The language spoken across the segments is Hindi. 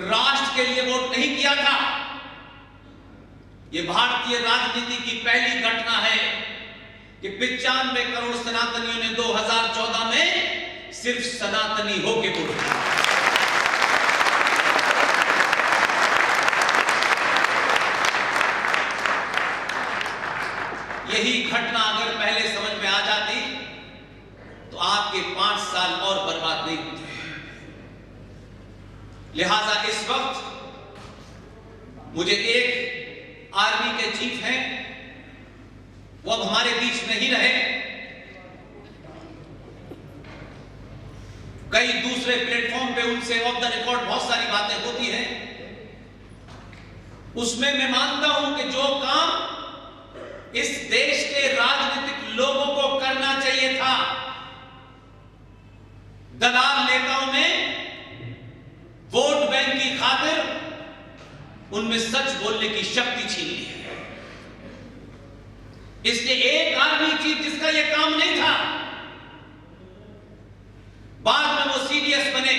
राष्ट्र के लिए वोट नहीं किया था। यह भारतीय राजनीति की पहली घटना है कि 95 करोड़ सनातनियों ने 2014 में सिर्फ सनातनी होके वोट किया। यही घटना अगर पहले समझ में आ जाती तो आपके 5 साल और बर्बाद नहीं होते। लिहाजा इस वक्त मुझे एक आर्मी के चीफ हैं, वो अब हमारे बीच नहीं रहे। कई दूसरे प्लेटफॉर्म पे उनसे ऑफ द रिकॉर्ड बहुत सारी बातें होती हैं। उसमें मैं मानता हूं कि जो काम इस देश के राजनीतिक लोगों को करना चाहिए था, दलाल नेताओं ने वोट बैंक की खातिर उनमें सच बोलने की शक्ति छीन ली है। इसलिए एक आर्मी चीफ जिसका यह काम नहीं था, बाद में वो सीडीएस बने,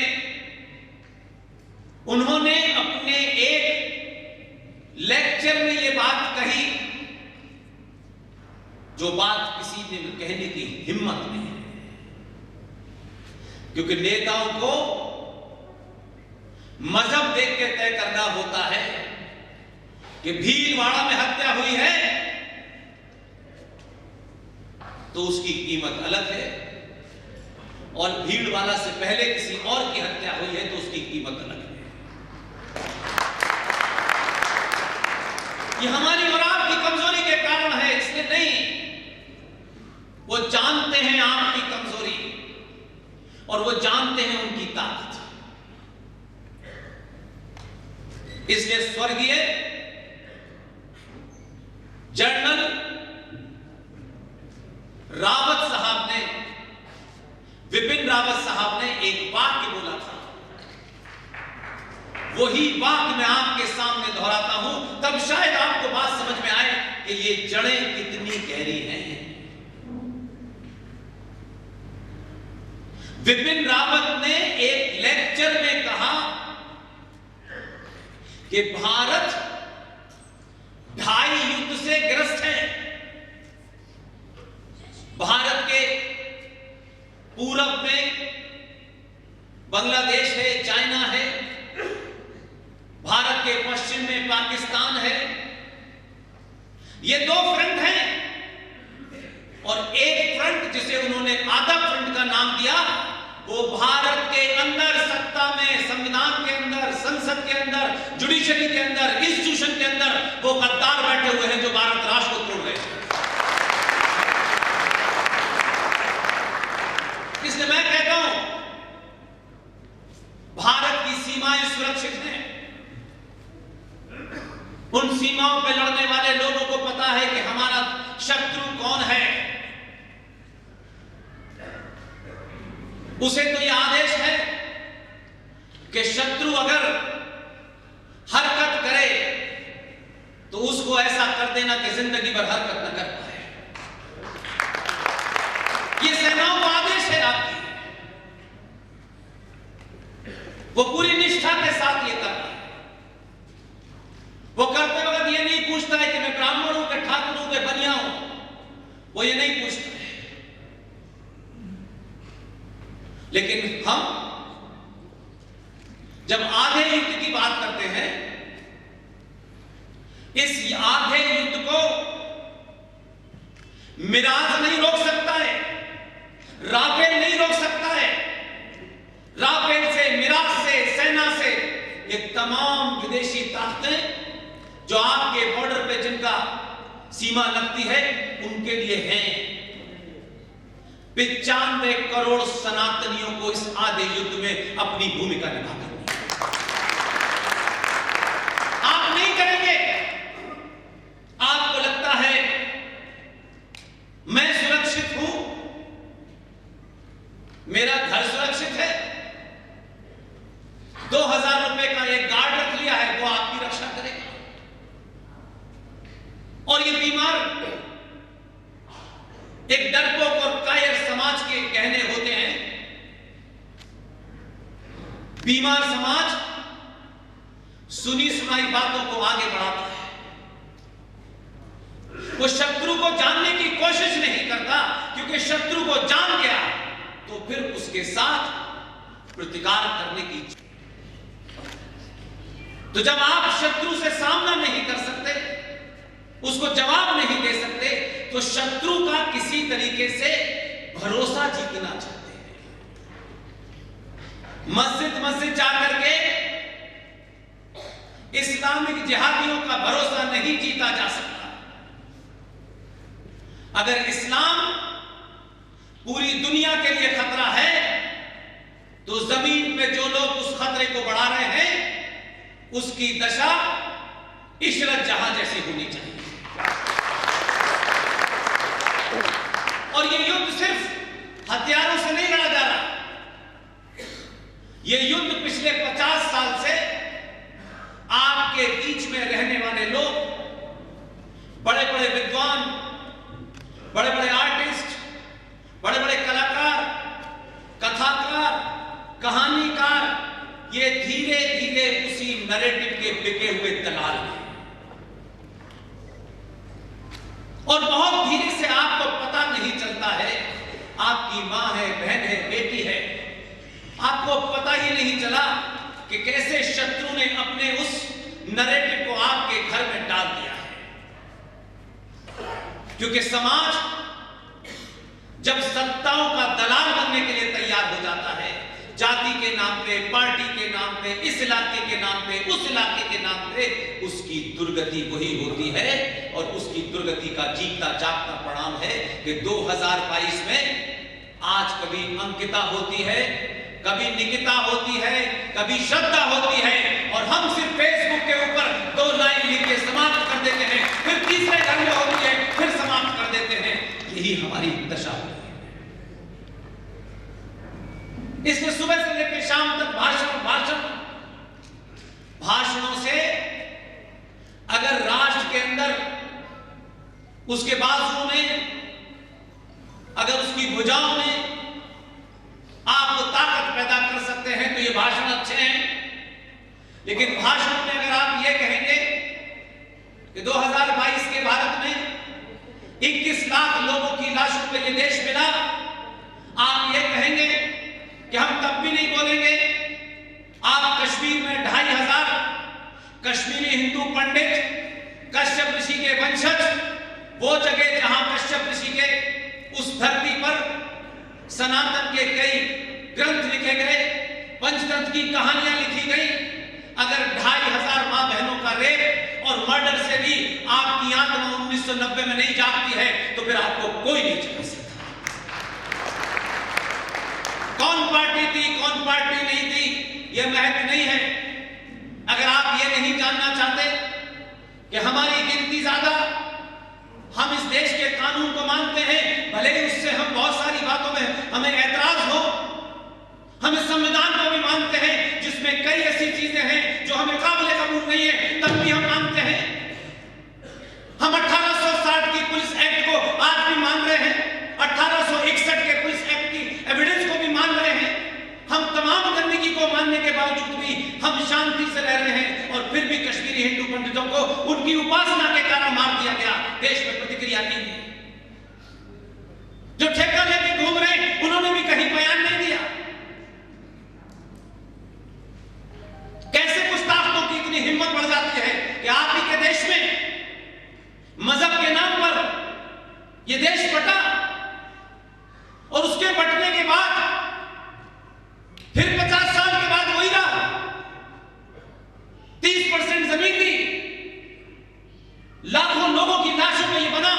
उन्होंने अपने एक लेक्चर में यह बात कही जो बात किसी ने कहने की हिम्मत नहीं है। क्योंकि नेताओं को मजहब देख के तय करना होता है कि भीलवाड़ा में हत्या हुई है तो उसकी कीमत अलग है, और भीलवाड़ा से पहले किसी और की हत्या हुई है तो उसकी कीमत अलग है। ये हमारी और आपकी कमजोरी के कारण है, इसलिए नहीं। वो जानते हैं आपकी कमजोरी और वो जानते हैं उनकी ताकत। इसलिए स्वर्गीय जनरल रावत साहब ने, विपिन रावत साहब ने एक वाक्य बोला था, वही वाक्य मैं आपके सामने दोहराता हूं, तब शायद आपको बात समझ में आए कि ये जड़ें कितनी गहरी हैं। विपिन रावत ने एक लेक्चर में कहा कि भारत 2.5 युद्ध से ग्रस्त है। भारत के पूरब में बांग्लादेश है, चाइना है, भारत के पश्चिम में पाकिस्तान है। ये 2 फ्रंट हैं, और एक फ्रंट जिसे उन्होंने आधा फ्रंट का नाम दिया, वो भारत के अंदर सत्ता में, संविधान के अंदर, संसद के अंदर, जुडिशरी के अंदर, इंस्टीट्यूशन के अंदर वो गद्दार बैठे हुए हैं जो भारत राष्ट्र को तोड़ रहे हैं। इसलिए मैं कहता हूं भारत की सीमाएं सुरक्षित हैं। उन सीमाओं पर लड़ने वाले लोगों को पता है कि हमारा शत्रु कौन है। उसे तो यह आदेश है कि शत्रु अगर हरकत करे तो उसको ऐसा कर देना कि जिंदगी भर हरकत न कर पाए। यह सेनाओं का आदेश है आपकी। वो पूरी निष्ठा के साथ ये करता है। वो करते वक्त ये नहीं पूछता है कि मैं ब्राह्मण हूं, कि ठाकुर हूं, कि बनिया हूं। वो ये नहीं पूछता है। लेकिन हम जब आधे युद्ध की बात करते हैं, इस आधे युद्ध को मिराज नहीं रोक सकता है, राफेल नहीं रोक सकता है। राफेल से, मिराज से, सेना से, ये तमाम विदेशी ताकतें जो आपके बॉर्डर पे जिनका सीमा लगती है, उनके लिए हैं। 95 करोड़ सनातनियों को इस आधे युद्ध में अपनी भूमिका निभा करनी है। आप नहीं करेंगे। आपको लगता है मैं सुरक्षित हूं, मेरा घर सुरक्षित है, 2000 रुपए का एक गार्ड रख लिया है, वो आपकी रक्षा करेगा। और ये बीमार, एक डरपोक और कायर समाज के कहने होते हैं, बीमार समाज सुनी सुनाई बातों को आगे बढ़ाता है। वो शत्रु को जानने की कोशिश नहीं करता, क्योंकि शत्रु को जान गया तो फिर उसके साथ प्रतिकार करने की। तो जब आप शत्रु से सामना नहीं कर सकते, उसको जवाब नहीं दे सकते, तो शत्रु का किसी तरीके से भरोसा जीतना चाहते हैं। मस्जिद जाकर के इस्लामिक जिहादियों का भरोसा नहीं जीता जा सकता। अगर इस्लाम पूरी दुनिया के लिए खतरा है, तो जमीन पे जो लोग उस खतरे को बढ़ा रहे हैं, उसकी दशा इशरत जहां जैसी होनी चाहिए। और ये युद्ध सिर्फ हथियारों से नहीं लड़ा जा रहा, ये युद्ध पिछले 50 साल से आपके बीच में रहने वाले लोग, बड़े बड़े विद्वान, बड़े बड़े आर्टिस्ट, बड़े बड़े कलाकार, कथाकार, कहानीकार, ये धीरे धीरे उसी नैरेटिव के बिके हुए दलाल हैं। और बहुत धीरे से आपको पता नहीं चलता है, आपकी मां है, बहन है, बेटी है, आपको पता ही नहीं चला कि कैसे शत्रु ने अपने उस नैरेटिव को आपके घर में डाल दिया है। क्योंकि समाज जब सत्ताओं का दलाल बनने के लिए तैयार हो जाता है, जाति के नाम पे, पार्टी के नाम पे, इस इलाके के नाम पे, उस इलाके के नाम पे, उसकी दुर्गति वही होती है। और उसकी दुर्गति का जीता जागता परिणाम है कि 2022 में आज कभी अंकिता होती है, कभी निकिता होती है, कभी श्रद्धा होती है, और हम सिर्फ फेसबुक के ऊपर 2 लाइन लिख के समाप्त कर देते हैं, फिर तीसरे घर में होती है, फिर समाप्त कर देते हैं। यही हमारी दशा होती है। इसलिए सुबह से लेकर शाम तक भाषणों से अगर राष्ट्र के अंदर, उसके बाजुओं में, अगर उसकी भुजाओं में आप वो ताकत पैदा कर सकते हैं, तो ये भाषण अच्छे हैं। लेकिन भाषण में अगर आप ये कहेंगे कि 2022 के भारत में 21 लाख लोगों की लाशों पे ये देश मिला, आप ये कहेंगे कि हम तब भी नहीं बोलेंगे। आप कश्मीर में 2500 कश्मीरी हिंदू पंडित, कश्यप ऋषि के वंशज, वो जगह जहां कश्यप ऋषि के उस धरती पर सनातन के कई ग्रंथ लिखे गए, पंचतंत्र की कहानियां लिखी गई, अगर 2500 मां बहनों का रेप और मर्डर से भी आपकी आत्मा 1990 में नहीं जागती है, तो फिर आपको कोई नहीं चला सकता। कौन पार्टी थी, कौन पार्टी नहीं थी, यह महत्व नहीं है। अगर आप ये नहीं जानना चाहते कि हमारी गिनती ज्यादा, हम इस देश के कानून को मानते हैं, भले ही उससे हम बहुत सारी बातों में हमें ऐतराज हो, हम इस संविधान को भी मानते हैं जिसमें कई ऐसी चीजें हैं जो हमें काबिले कबूल नहीं है, तब भी हम मानते हैं। हम 1860 की पुलिस एक्ट को आज भी मान रहे हैं, 1861 के पुलिस एक्ट की एविडेंस को भी मान रहे हैं। हम तमाम गंदगी को मानने के बावजूद भी हम शांति से रह रहे हैं, और फिर भी कश्मीरी हिंदू पंडितों को उनकी उपासना के कारण मार दिया गया। देश में प्रतिक्रिया नहीं है। जो ठेका लेके घूम रहे हैं, उन्होंने भी कहीं बयान नहीं दिया। कैसे कुछ ताकतों की इतनी हिम्मत बढ़ जाती है कि आप ही के देश में मजहब के नाम पर यह देश बटा, और उसके बटने के बाद फिर 50 साल के बाद वही रहा। 30% जमीन दी, लाखों लोगों की लाशों में ये बना,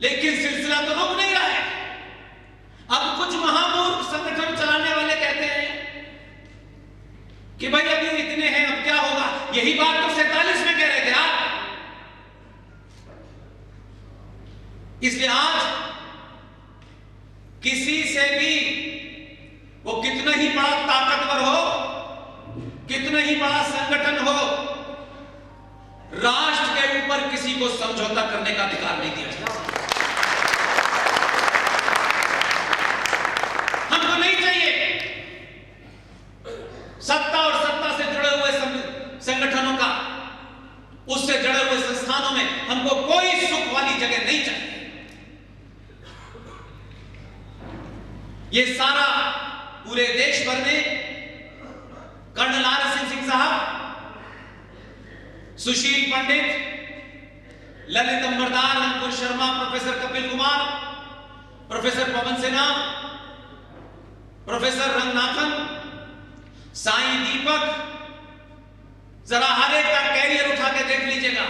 लेकिन सिलसिला तो रुक नहीं रहा है। अब कुछ महामूर्ख संगठन चलाने वाले कहते हैं कि भाई अभी इतने हैं, अब क्या होगा। यही बात तो 47 में कह रहे थे आप। इसलिए आज किसी से भी, वो कितना ही बड़ा ताकतवर हो, कितना ही बड़ा संगठन हो, राष्ट्र के ऊपर किसी को समझौता करने का अधिकार नहीं दिया जाता। हमको नहीं चाहिए सत्ता और सत्ता से जुड़े हुए स्थानों में हमको कोई सुख वाली जगह नहीं चाहिए। ये सारा पूरे देश भर में कर्नल RSN सिंह साहब, सुशील पंडित, ललित अंबरदार, अंकुर शर्मा, प्रोफेसर कपिल कुमार, प्रोफेसर पवन सिन्हा, प्रोफेसर रंगनाथन, साईं दीपक, जरा हर एक का कैरियर उठा के देख लीजिएगा,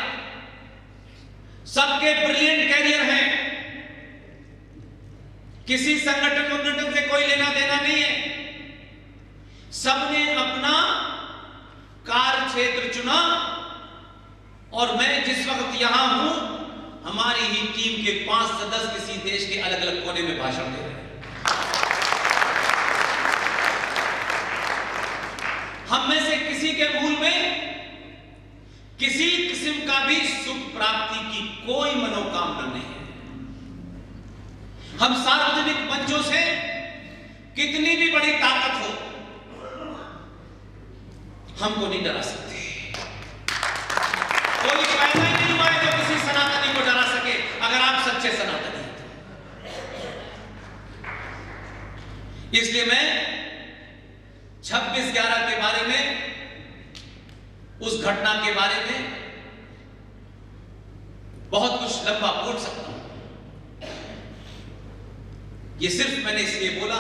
सबके ब्रिलियंट कैरियर हैं। किसी संगठन से कोई लेना देना नहीं है। सबने अपना कार्य क्षेत्र चुना और मैं जिस वक्त यहां हूं, हमारी ही टीम के 5 सदस्य किसी देश के अलग अलग कोने में भाषण दे रहे हैं। हम में से किसी के मूल में किसी किस्म का भी सुख प्राप्ति की कोई मनोकामना नहीं है। हम सार्वजनिक मंचों से कितनी भी बड़ी ताकत हो, हमको नहीं डरा सकते। कोई पैदा ही नहीं हुआ है जो किसी सनातनी को डरा सके, अगर आप सच्चे सनातनी हैं। इसलिए मैं 26/11 के बारे में, उस घटना के बारे में बहुत कुछ लंबा बोल सकता हूं। ये सिर्फ मैंने इसलिए बोला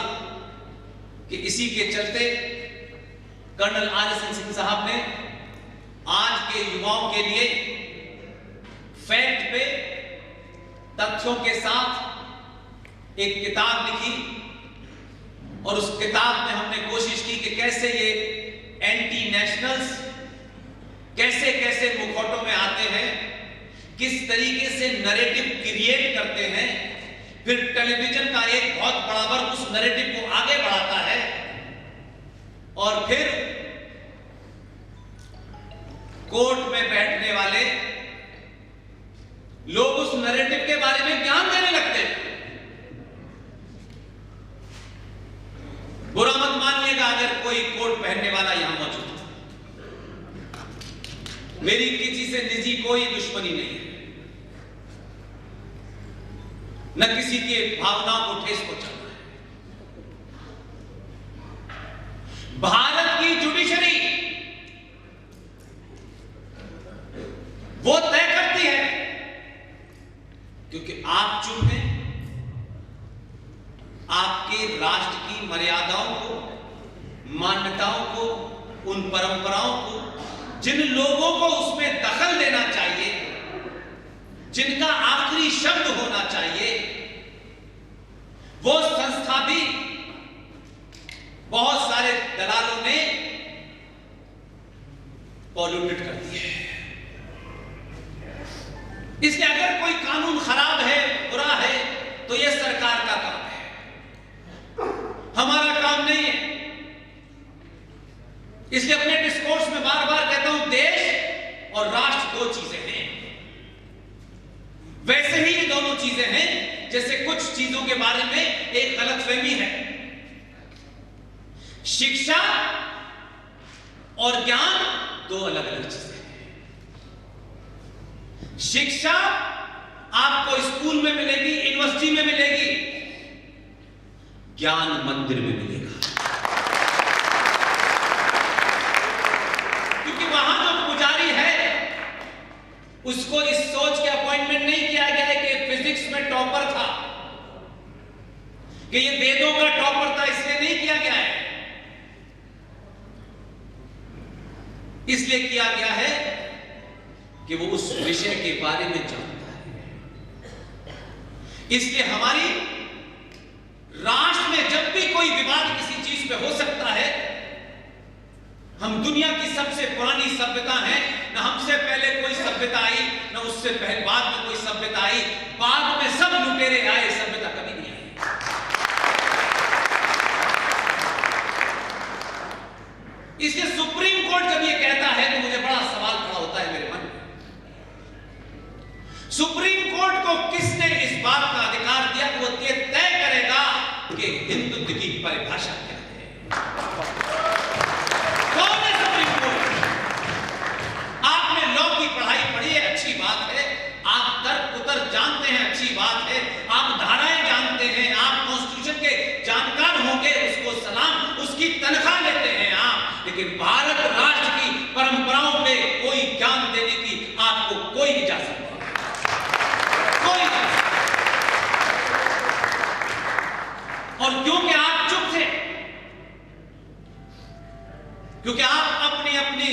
कि इसी के चलते कर्नल RSN सिंह साहब ने आज के युवाओं के लिए फैक्ट पे, तथ्यों के साथ एक किताब लिखी और उस किताब में हमने कोशिश की कि कैसे ये एंटी नेशनल्स कैसे कैसे मुखौटों में आते हैं, किस तरीके से नैरेटिव क्रिएट करते हैं, फिर टेलीविजन का एक बहुत बड़ा वर्ग उस नैरेटिव को आगे बढ़ाता है और फिर कोर्ट में बैठने वाले लोग उस नैरेटिव के बारे में ज्ञान देने लगते हैं। बुरा मत मानिएगा अगर कोई कोट पहनने वाला यहां मौजूद है। मेरी किसी से निजी कोई दुश्मनी नहीं है, न किसी के भावनाओं को ठेस पहुंचाना है। भारत की जुडिशरी वो तय करती है, क्योंकि आप चुप हैं। आपके राष्ट्र की मर्यादाओं को, मान्यताओं को, उन परंपराओं को, जिन लोगों को उसमें दखल देना चाहिए, जिनका आखिरी शब्द होना चाहिए, वो संस्था भी बहुत सारे दलालों ने पॉल्यूटेड कर दी है। इसलिए अगर कोई कानून खराब है, बुरा है, तो यह सरकार का काम है, हमारा काम नहीं है। इसलिए अपने डिस्कोर्स में बार बार कहता हूं, देश और राष्ट्र 2 चीजें हैं। वैसे ही ये दोनों चीजें हैं जैसे कुछ चीजों के बारे में एक गलतफहमी है। शिक्षा और ज्ञान 2 अलग अलग चीजें हैं। शिक्षा आपको स्कूल में मिलेगी, यूनिवर्सिटी में मिलेगी, ज्ञान मंदिर में मिलेगा। क्योंकि वहां जो पुजारी है उसको इस सोच के अपॉइंटमेंट नहीं किया गया है कि फिजिक्स में टॉपर था, कि ये वेदों का टॉपर था, इसलिए नहीं किया गया है। इसलिए किया गया है कि वो उस विषय के बारे में जानता है। इसलिए हमारी राष्ट्र में जब भी कोई विवाद किसी चीज पे हो सकता है, हम दुनिया की सबसे पुरानी सभ्यता है, न हमसे पहले कोई सभ्यता आई, न उससे पहले बाद में कोई सभ्यता आई, बाद में सब लुटेरे आए, सभ्यता कभी नहीं आई। इसलिए सुप्रीम कोर्ट जब ये कहता है तो मुझे बड़ा सवाल खड़ा होता है मेरे मन में। सुप्रीम कोर्ट को किसने इस बात का अधिकार दिया कि वो ये तय करेगा कि हिंदुत्व की परिभाषा क्या है? कौन है सुप्रीम कोर्ट? आपने लॉ की पढ़ाई पढ़ी है, अच्छी बात है, भारत राष्ट्र की परंपराओं पे कोई ज्ञान देने की आपको कोई इजाजत नहीं, कोई इजाजत। और क्योंकि आप चुप थे, क्योंकि आप अपनी अपनी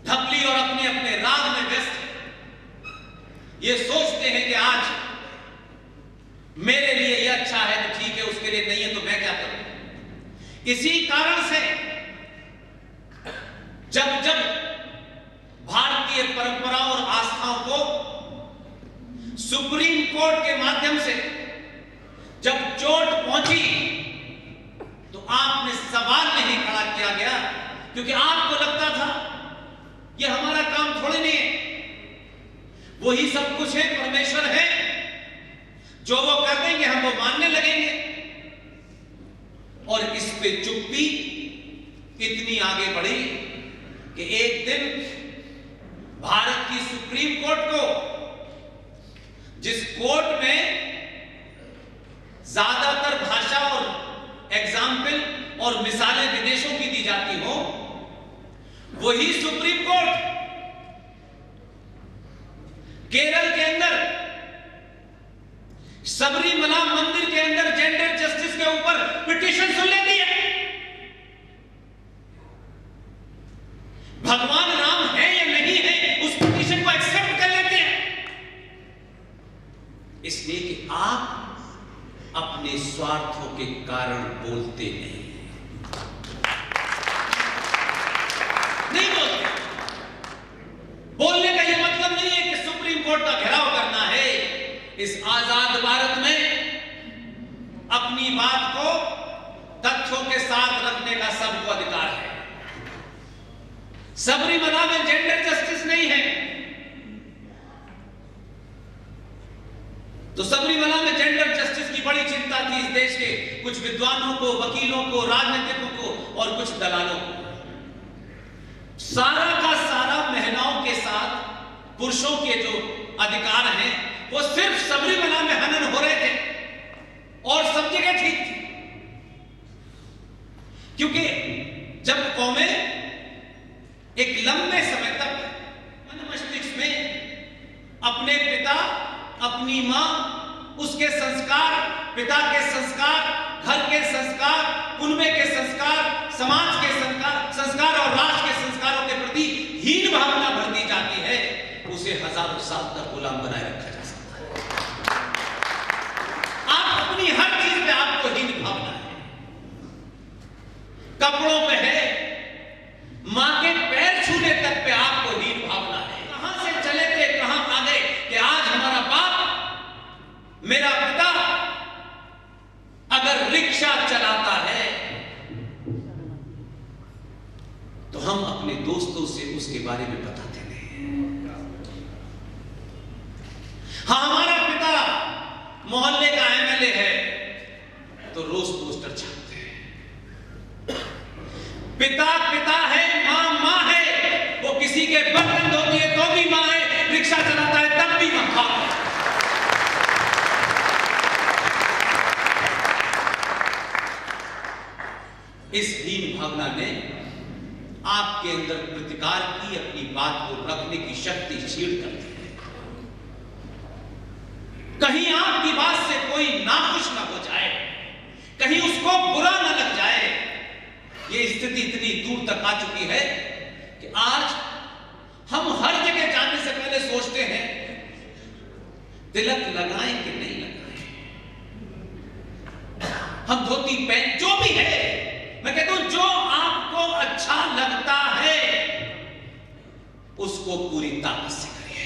ढपली और अपने अपने राग में व्यस्त हैं, ये सोचते हैं कि आज मेरे लिए ये अच्छा है तो ठीक है, उसके लिए नहीं है तो मैं क्या करूं। इसी कारण से जब जब भारतीय परंपराओं और आस्थाओं को सुप्रीम कोर्ट के माध्यम से जब चोट पहुंची तो आपने सवाल नहीं खड़ा किया गया, क्योंकि आपको लगता था ये हमारा काम थोड़े नहीं है, वही सब कुछ है, परमेश्वर है, जो वो कर देंगे हम वो मानने लगेंगे। और इस पे चुप्पी इतनी आगे बढ़ी कि एक दिन भारत की सुप्रीम कोर्ट को, जिस कोर्ट में ज्यादातर भाषा और एग्जाम्पल और मिसालें विदेशों की दी जाती हो, वही सुप्रीम कोर्ट केरल के अंदर सबरीमला मंदिर के अंदर जेंडर जस्टिस के ऊपर पिटीशन सुन लेती है। भगवान राम है या नहीं है उस पिटीशन को एक्सेप्ट कर लेते हैं, इसलिए कि आप अपने स्वार्थों के कारण बोलते नहीं बोलते। बोलने का यह मतलब नहीं है कि सुप्रीम कोर्ट का घेराव करना है। इस आजाद भारत में अपनी बात को तथ्यों के साथ रखने का सबको अधिकार है। सबरीमला में जेंडर जस्टिस नहीं है तो सबरीमला में जेंडर जस्टिस की बड़ी चिंता थी इस देश के कुछ विद्वानों को, वकीलों को, राजनीतिकों को और कुछ दलालों को। सारा का सारा महिलाओं के साथ पुरुषों के जो अधिकार हैं वो सिर्फ सबरीमला में हनन हो रहे थे और सब जगह ठीक थी, क्योंकि जब कौमें एक लंबे समय तक मन मस्तिष्क में अपने पिता, अपनी मां, उसके संस्कार, पिता के संस्कार, घर के संस्कार, कुनबे के संस्कार, समाज के संस्कार और राष्ट्र के संस्कारों के प्रति हीन भावना भर दी जाती है, उसे हजारों साल तक गुलाम बनाए रखा जा सकता है। आप अपनी हर चीज में आपको हीन भावना है, कपड़ों पे है, मां के पैर छूने तक पे आपको हीन भावना है। कहां से चले थे कहां आ गए कि आज हमारा बाप, मेरा पिता अगर रिक्शा चलाता है तो हम अपने दोस्तों से उसके बारे में बताते नहीं। हाँ, हमारा पिता मोहल्ले का एमएलए है तो रोज पोस्टर छापते हैं। पिता पिता है, मां मां है, वो किसी के बर्तन धोती है तो भी मां है, रिक्शा चलाता है तब भी मां है। इस हीन भावना ने आपके अंदर प्रतिकार की, अपनी बात को रखने की शक्ति छीड़ कर दी है। कहीं आपकी बात से कोई नाखुश ना हो जाए, कहीं उसको बुरा ना लग जाए। ये स्थिति इतनी दूर तक आ चुकी है कि आज हम हर जगह जाने से पहले सोचते हैं तिलक लगाएं कि नहीं लगाएं, हम धोती पहन, जो भी है, मैं कहता हूं जो आपको अच्छा लगता है उसको पूरी ताकत से करिए।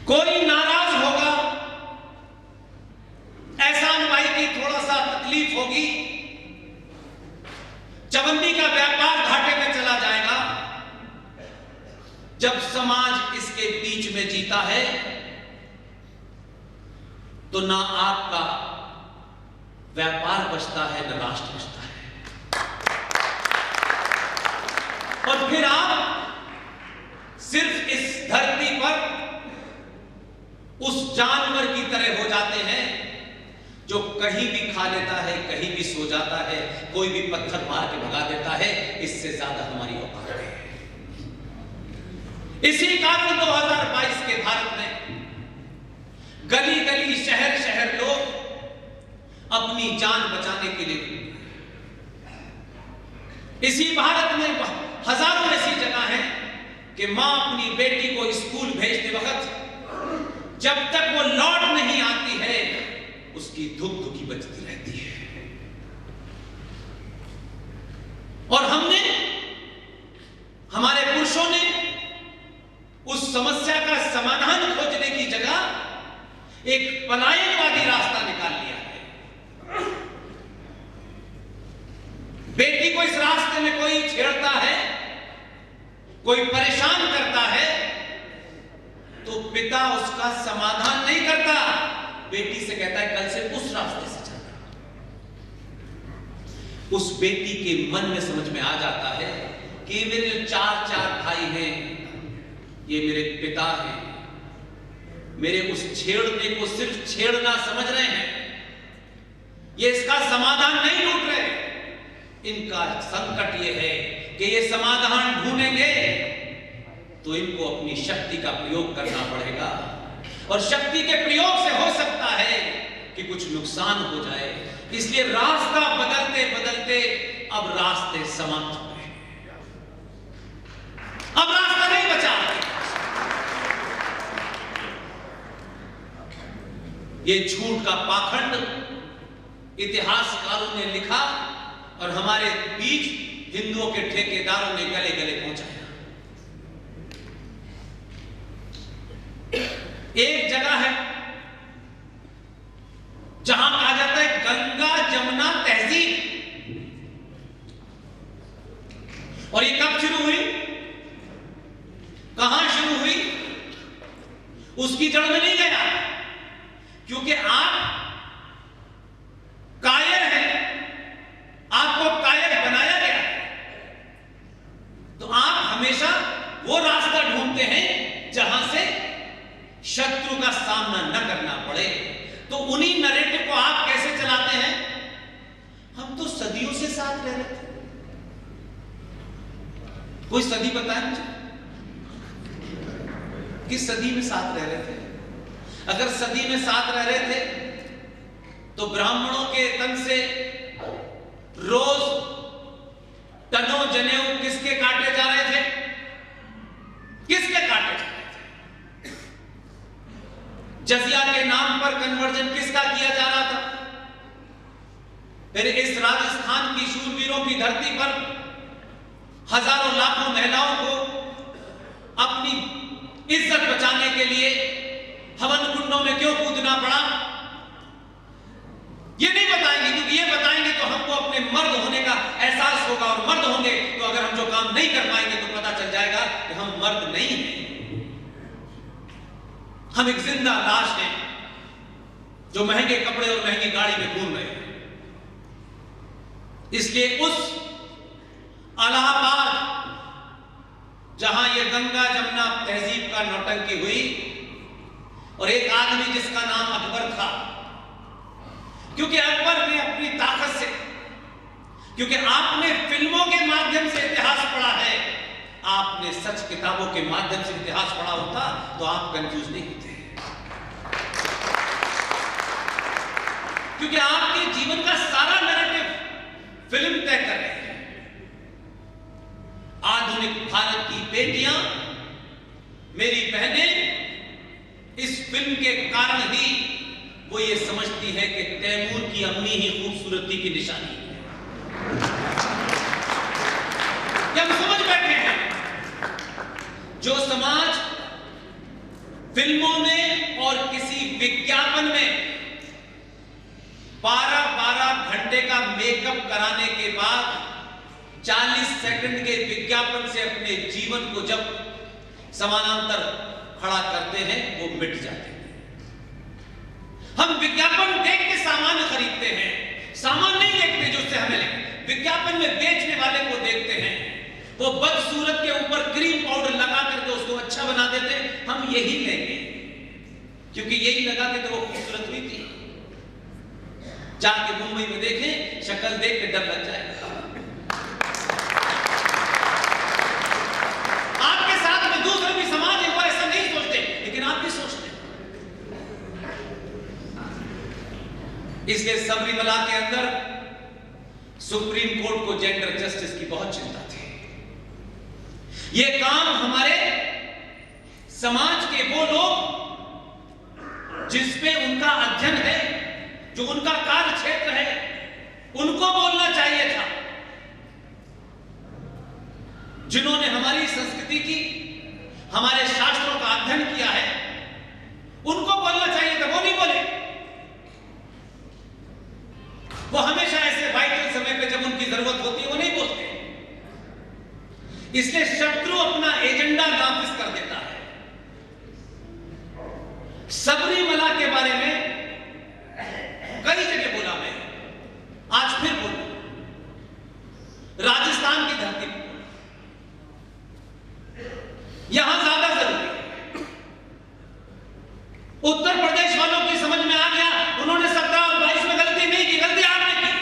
कोई नाराज होगा, एहसान भाई की थोड़ा सा तकलीफ होगी, चवन्नी का व्यापार घाटे में चला जाएगा। जब समाज इसके बीच में जीता है तो ना आपका व्यापार बचता है, न राष्ट्र बचता है। और फिर आप सिर्फ इस धरती पर उस जानवर की तरह हो जाते हैं जो कहीं भी खा लेता है, कहीं भी सो जाता है, कोई भी पत्थर मार के भगा देता है, इससे ज्यादा हमारी औकात है। इसी कारण 2022 के भारत में गली गली, शहर शहर लोग अपनी जान बचाने के लिए, इसी भारत में हजारों ऐसी जगह हैं कि मां अपनी बेटी को स्कूल भेजते वक्त जब तक वो लौट नहीं आती है, उसकी धुक धुकी बजती रहती है। और हमने, हमारे पुरुषों ने उस समस्या का समाधान खोजने की जगह एक पलायनवादी रास्ता निकाल लिया है। बेटी को इस रास्ते में कोई छेड़ता है, कोई परेशान करता है, तो पिता उसका समाधान नहीं करता, बेटी से कहता है कल से उस रास्ते से चलना। उस बेटी के मन में समझ में आ जाता है कि मेरे चार भाई हैं, ये मेरे पिता हैं, मेरे उस छेड़ने को सिर्फ छेड़ना समझ रहे हैं, ये इसका समाधान नहीं ढूंढ रहे। इनका संकट ये है कि ये समाधान ढूंढेंगे तो इनको अपनी शक्ति का प्रयोग करना पड़ेगा, और शक्ति के प्रयोग से हो सकता है कि कुछ नुकसान हो जाए। इसलिए रास्ता बदलते बदलते अब रास्ते समाप्त हुए, अब रास्ता नहीं बचा। ये झूठ का पाखंड इतिहासकारों ने लिखा और हमारे बीच हिंदुओं के ठेकेदारों ने गले गले पहुंचाया। एक जगह है जहां कहा जाता है गंगा जमुना तहजीब, और ये कब शुरू हुई, कहां शुरू हुई, उसकी जड़ में नहीं गया, क्योंकि आप कायर हैं, आपको कायर बनाया गया, तो आप हमेशा वो रास्ता ढूंढते हैं जहां से शत्रु का सामना न करना पड़े। तो उन्हीं नैरेटिव को आप कैसे चलाते हैं, हम तो सदियों से साथ रह रहे थे। कोई सदी बताए मुझे, किस सदी में साथ रह रहे थे? अगर सदी में साथ रह रहे थे तो ब्राह्मणों के तन से रोज टनों जनेऊ किसके काटे जा रहे थे, किसके काटे जा रहे थे? जजिया के नाम पर कन्वर्जन किसका किया जा रहा था? फिर इस राजस्थान की शूरवीरों की धरती पर हजारों लाखों महिलाओं को अपनी इज्जत बचाने के लिए हवन कुंडों में क्यों कूदना पड़ा? ये नहीं बताएंगे, क्योंकि ये बताएंगे तो हमको अपने मर्द होने का एहसास होगा, और मर्द होंगे तो अगर हम जो काम नहीं कर पाएंगे तो पता चल जाएगा कि हम मर्द नहीं हैं, हम एक जिंदा लाश हैं जो महंगे कपड़े और महंगी गाड़ी में घूम रहे हैं। इसलिए उस इलाहाबाद जहां ये गंगा जमुना तहजीब का नौटंकी हुई, और एक आदमी जिसका नाम अकबर था, क्योंकि अकबर ने अपनी ताकत से, क्योंकि आपने फिल्मों के माध्यम से इतिहास पढ़ा है, आपने सच किताबों के माध्यम से इतिहास पढ़ा होता तो आप कंफ्यूज नहीं होते, क्योंकि आपके जीवन का सारा नैरेटिव फिल्म तय कर रहे हैं। आधुनिक भारत की बेटियां, मेरी बहनें, इस फिल्म के कारण ही वो ये समझती है कि तैमूर की अम्मी ही खूबसूरती की निशानी है। हम समझ बैठे हैं, जो समाज फिल्मों में और किसी विज्ञापन में 12-12 घंटे का मेकअप कराने के बाद 40 सेकंड के विज्ञापन से अपने जीवन को जब समानांतर खड़ा करते हैं, वो मिट जाते हैं। हम विज्ञापन देख के सामान खरीदते हैं, सामान नहीं देखते जो उससे हमें लगे। विज्ञापन में बेचने वाले को देखते हैं, वो बदसूरत के ऊपर क्रीम पाउडर लगा करके उसको अच्छा बना देते हैं, हम यही लेंगे, क्योंकि यही लगा के तो वो खूबसूरत हुई थी। जाके मुंबई में देखें, शक्ल देख के डर लग जाएगा। आपके साथ में दूसरे भी समाज है, वो ऐसा नहीं सोचते, लेकिन आप भी सोचते हैं। इसलिए सबरीमला के अंदर सुप्रीम कोर्ट को जेंडर जस्टिस की बहुत चिंता थी। यह काम हमारे समाज के वो लोग जिसपे उनका अध्ययन है, जो उनका कार्य क्षेत्र है, उनको बोलना चाहिए था। जिन्होंने हमारी संस्कृति की, हमारे शास्त्रों का अध्ययन किया है, उनको बोलना चाहिए था, वो नहीं बोले। वो हमेशा ऐसे वाइटल समय पे जब उनकी जरूरत होती है वो नहीं बोलते। इसलिए शत्रु अपना एजेंडा नाफिज कर देता है। सबरीमला के बारे में कई जगह बोला मैं, आज फिर बोलूं। राजस्थान की धरती पर यहां ज्यादा जरूरी है। उत्तर प्रदेश वालों की समझ में आ गया, उन्होंने 17 और 22 में गलती नहीं की, गलती आपने की।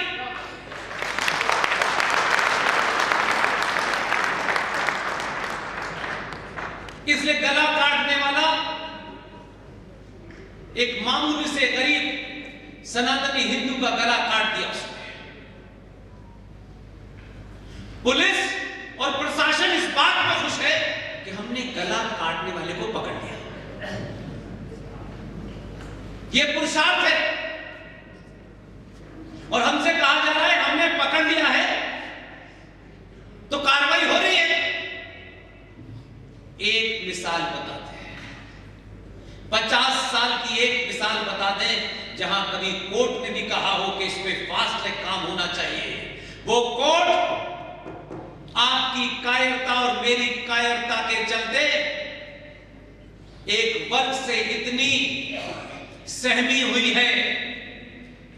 इसलिए गला काटने वाला एक मामूली से गरीब सनातनी हिंदू का गला काट दिया उसने। पुलिस और प्रशासन इस बात पर खुश है कि हमने गला काटने वाले को पकड़ लिया। यह पुरुषार्थ है और हमसे कहा जा रहा है हमने पकड़ लिया है तो कार्रवाई हो रही है। एक मिसाल बताते हैं, 50 साल की एक मिसाल बता दें जहां कभी कोर्ट ने भी कहा हो कि इस पे फास्ट ट्रैक काम होना चाहिए। वो कोर्ट आपकी कायरता और मेरी कायरता के चलते एक वर्ग से इतनी सहमी हुई है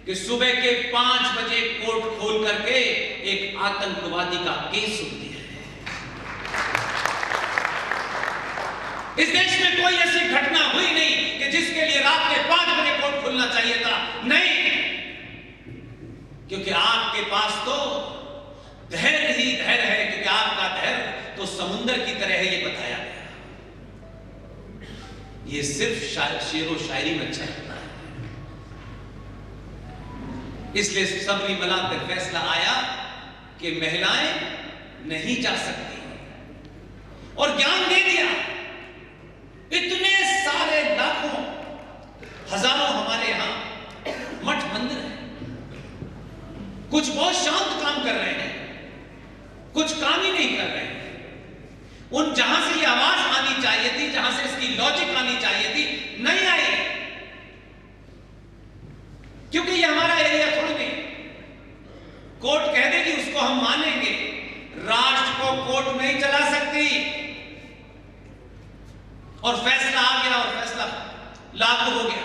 कि सुबह के 5 बजे कोर्ट खोल करके एक आतंकवादी का केस सुन दिया है। इस देश में कोई ऐसी घटना हुई नहीं कि जिसके लिए रात के 5 बजे कोर्ट खुलना चाहिए था, नहीं, क्योंकि आपके पास तो धैर्य ही धैर्य है, क्योंकि आपका धैर्य तो समुद्र की तरह है, ये बताया गया। ये सिर्फ शेरो शायरी में अच्छा लगता है। इसलिए सबरीमला पर फैसला आया कि महिलाएं नहीं जा सकती और ज्ञान दे दिया। इतने सारे लाखों हजारों हमारे यहां मठ मंदिर है, कुछ बहुत शांत काम कर रहे हैं, कुछ काम ही नहीं कर रहे हैं। उन जहां से ये आवाज आनी चाहिए थी, जहां से इसकी लॉजिक आनी चाहिए थी, नहीं आई, क्योंकि ये हमारा एरिया थोड़ी नहीं। कोर्ट कह देगी उसको हम मानेंगे। राष्ट्र को कोर्ट नहीं चला सकती। और फैसला आ गया और फैसला लागू हो गया।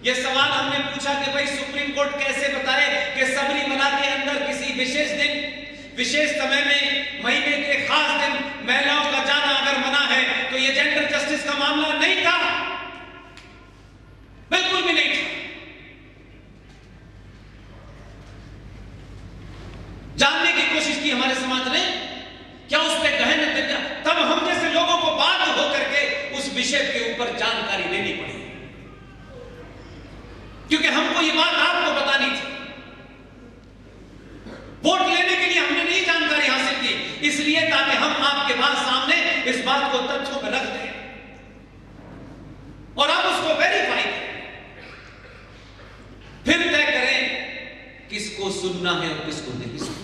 यह सवाल हमने पूछा कि भाई सुप्रीम कोर्ट कैसे बताए कि सबरीमला के अंदर किसी विशेष दिन, विशेष समय में, महीने के खास दिन महिलाओं का जाना अगर मना है तो यह जेंडर जस्टिस का मामला नहीं था, बिल्कुल भी नहीं था। जानने की कोशिश की हमारे समाज ने, क्या उस पर गहन अध्ययन, तब हम जैसे लोगों को बाध्य होकर के उस विषय के ऊपर जानकारी लेनी पड़ी, क्योंकि हमको ये बात आपको बतानी थी। वोट लेने के लिए हमने नहीं जानकारी हासिल की, इसलिए ताकि हम आपके पास सामने इस बात को तथ्यों में रख दें और आप उसको वेरीफाई करें, फिर तय करें किसको सुनना है और किसको नहीं सुनना।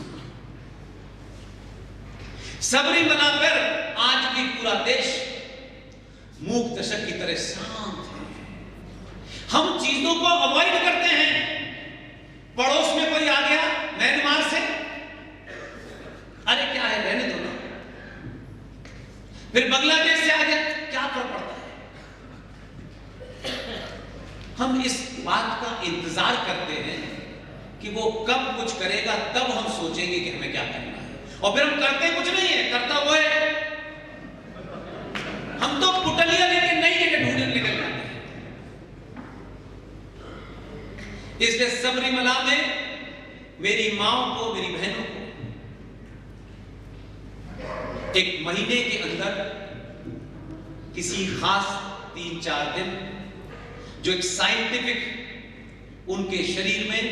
सबरीमला पर आज भी पूरा देश मूक दशक की तरह शांत है। हम चीजों को अवॉइड करते हैं। पड़ोस में कोई आ गया म्यांमार से, अरे क्या है, रहने दो ना। फिर बांग्लादेश से आ गया, क्या फर्क पड़ता है। हम इस बात का इंतजार करते हैं कि वो कब कुछ करेगा, तब हम सोचेंगे कि हमें क्या करना है, और फिर हम करते कुछ नहीं है, करता वो है। हम तो पुटलियां लेके नई जगह ढूंढने निकल जाते हैं। इसलिए इसलिए सबरीमला में मेरी माओ को, मेरी बहनों को एक महीने के अंदर किसी खास 3-4 दिन जो एक साइंटिफिक उनके शरीर में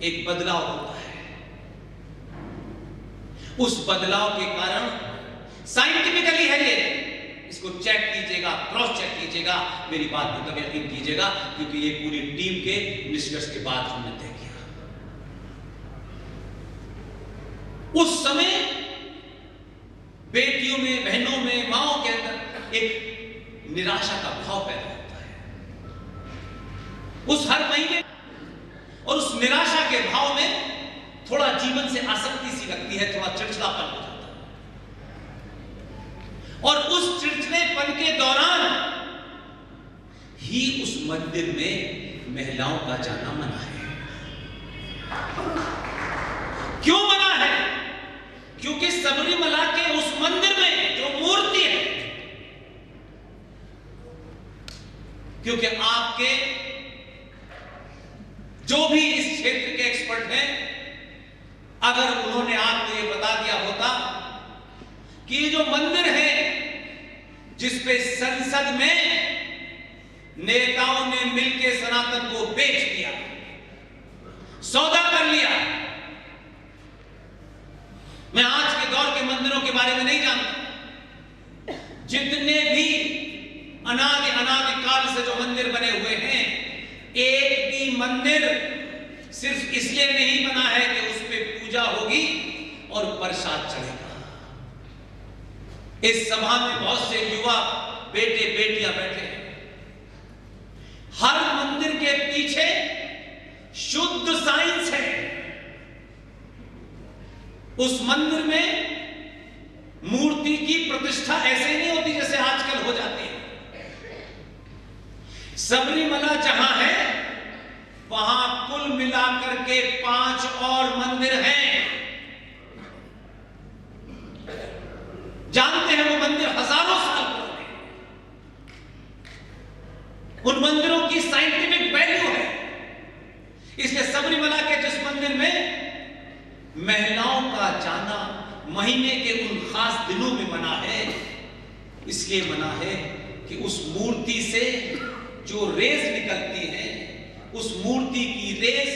एक बदलाव होता है, उस बदलाव के कारण साइंटिफिकली है ये, इसको चेक कीजिएगा, क्रॉस चेक कीजिएगा, मेरी बात पर तब यकीन कीजिएगा, क्योंकि ये पूरी टीम के निष्कर्ष के बाद हमने तय किया। उस समय बेटियों में, बहनों में, माओं के अंदर एक निराशा का भाव पैदा होता है उस हर महीने, और उस निराशा के भाव में थोड़ा जीवन से आसक्ति सी लगती है, थोड़ा चिड़चिड़ापन हो जाता है, और उस चिड़चिड़ेपन के दौरान ही उस मंदिर में महिलाओं का जाना मना है। क्यों मना है? क्योंकि सबरीमला के उस मंदिर में जो मूर्ति है, क्योंकि आपके जो भी इस क्षेत्र के एक्सपर्ट हैं, अगर उन्होंने आपको ये बता दिया होता कि ये जो मंदिर है जिसपे संसद में नेताओं ने मिलकर सनातन को बेच दिया, सौदा कर लिया। मैं आज के दौर के मंदिरों के बारे में नहीं जानता, जितने भी अनादि काल से जो मंदिर बने हुए हैं, एक भी मंदिर सिर्फ इसलिए नहीं बना है कि उस पे पूजा होगी और प्रसाद चढ़ेगा। इस सभा में बहुत से युवा बेटे बेटियां बैठे हैं। हर मंदिर के पीछे शुद्ध साइंस है। उस मंदिर में मूर्ति की प्रतिष्ठा ऐसे नहीं होती जैसे आजकल हो जाती है। सबरीमला जहां है वहां कुल मिलाकर के 5 और मंदिर हैं। जानते हैं वो मंदिर हजारों साल पुराने, उन मंदिरों की साइंटिफिक वैल्यू है। इसलिए सबरीमला के जिस मंदिर में महिलाओं का जाना महीने के उन खास दिनों में मना है, इसलिए मना है कि उस मूर्ति से जो रेस निकलती है, उस मूर्ति की रेस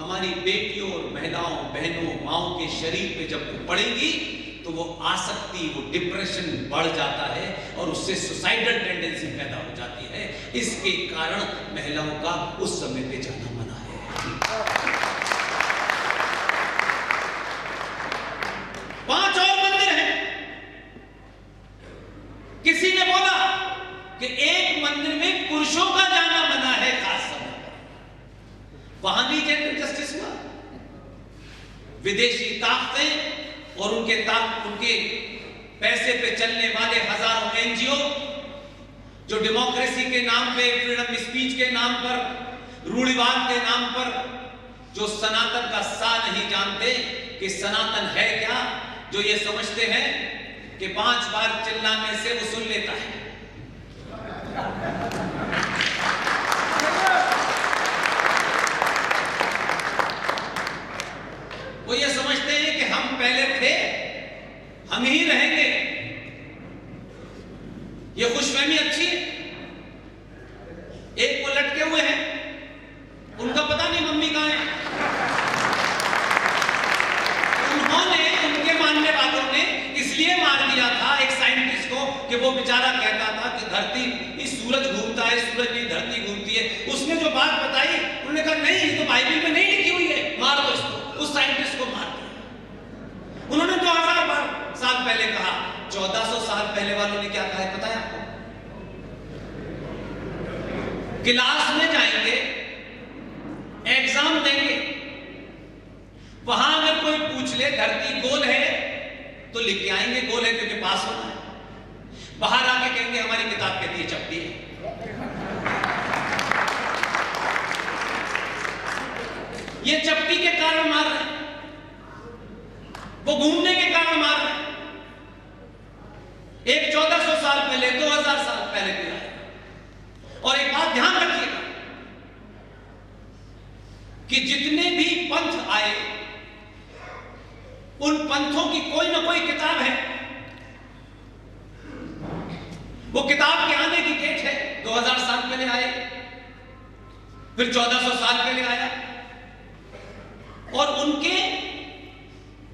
हमारी बेटियों और महिलाओं, बहनों, माओं के शरीर पे जब वो पड़ेगी तो वो आसक्ति, वो डिप्रेशन बढ़ जाता है और उससे सुसाइडल टेंडेंसी पैदा हो जाती है। इसके कारण महिलाओं का उस समय पे जाना मना है। 5 और मंदिर हैं। किसी ने बोला कि एक मंदिर में पुरुषों का जाना मना है खास समय पर, वहां भी जेंडर जस्टिस हुआ। विदेशी ताकतें और उनके पैसे पे चलने वाले हजारों एनजीओ जो डेमोक्रेसी के नाम पे, फ्रीडम स्पीच के नाम पर, रूढ़िवाद के नाम पर, जो सनातन का सा नहीं जानते कि सनातन है क्या, जो ये समझते हैं कि 5 बार चिल्लाने से वो सुन लेता है। वो ये समझते हैं कि हम पहले थे, हम ही रहेंगे। ये खुशफहमी अच्छी है। एक वो लटके हुए हैं, उनका पता नहीं मम्मी कहां है। उन्होंने, उनके मानने वालों ने इसलिए मार दिया था एक साइंटिस्ट को कि वो बेचारा कहता था कि धरती, इस सूरज घूमता है, सूरज नहीं धरती घूमती है। उसने जो बात बताई, उन्होंने कहा नहीं, ये तो बाइबल में नहीं लिखी हुई है, मार दो इसको। उस साइंटिस्ट को मार दिया। उन्होंने 2000 साल पहले कहा। 1400 साल पहले वालों ने क्या कहा है पता है आपको? क्लास में जाएंगे, एग्जाम देंगे, वहां अगर कोई पूछ ले धरती गोल है तो लिख के आएंगे गोल है क्योंकि पास होना है। बाहर आके कहेंगे हमारी किताब कहती है चपटी है। ये चपटी के कारण मार रहे हैं, वो घूमने के कारण मार रहे हैं। एक 1400 साल पहले, 2000 साल पहले किया है। और एक बात ध्यान रखिएगा, कोई ना कोई किताब है। वो किताब के आने की डेट है 2000 साल पहले आए, फिर 1400 साल पहले आया, और उनके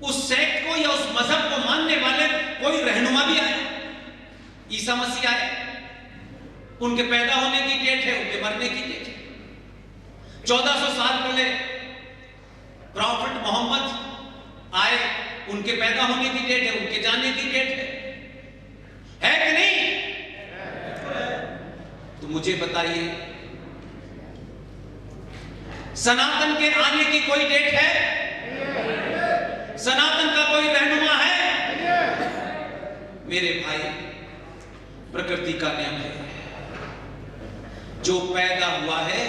उस सेक्ट को या उस मजहब को मानने वाले कोई रहनुमा भी आया, ईसा मसीह आए। उनके पैदा होने की डेट है, उनके मरने की डेट है। 1400 साल पहले प्रॉफिट मोहम्मद आए, उनके पैदा होने की डेट है, उनके जाने की डेट है कि नहीं? तो मुझे बताइए, सनातन के आने की कोई डेट है? सनातन का कोई रहनुमा है? मेरे भाई, प्रकृति का नियम है, जो पैदा हुआ है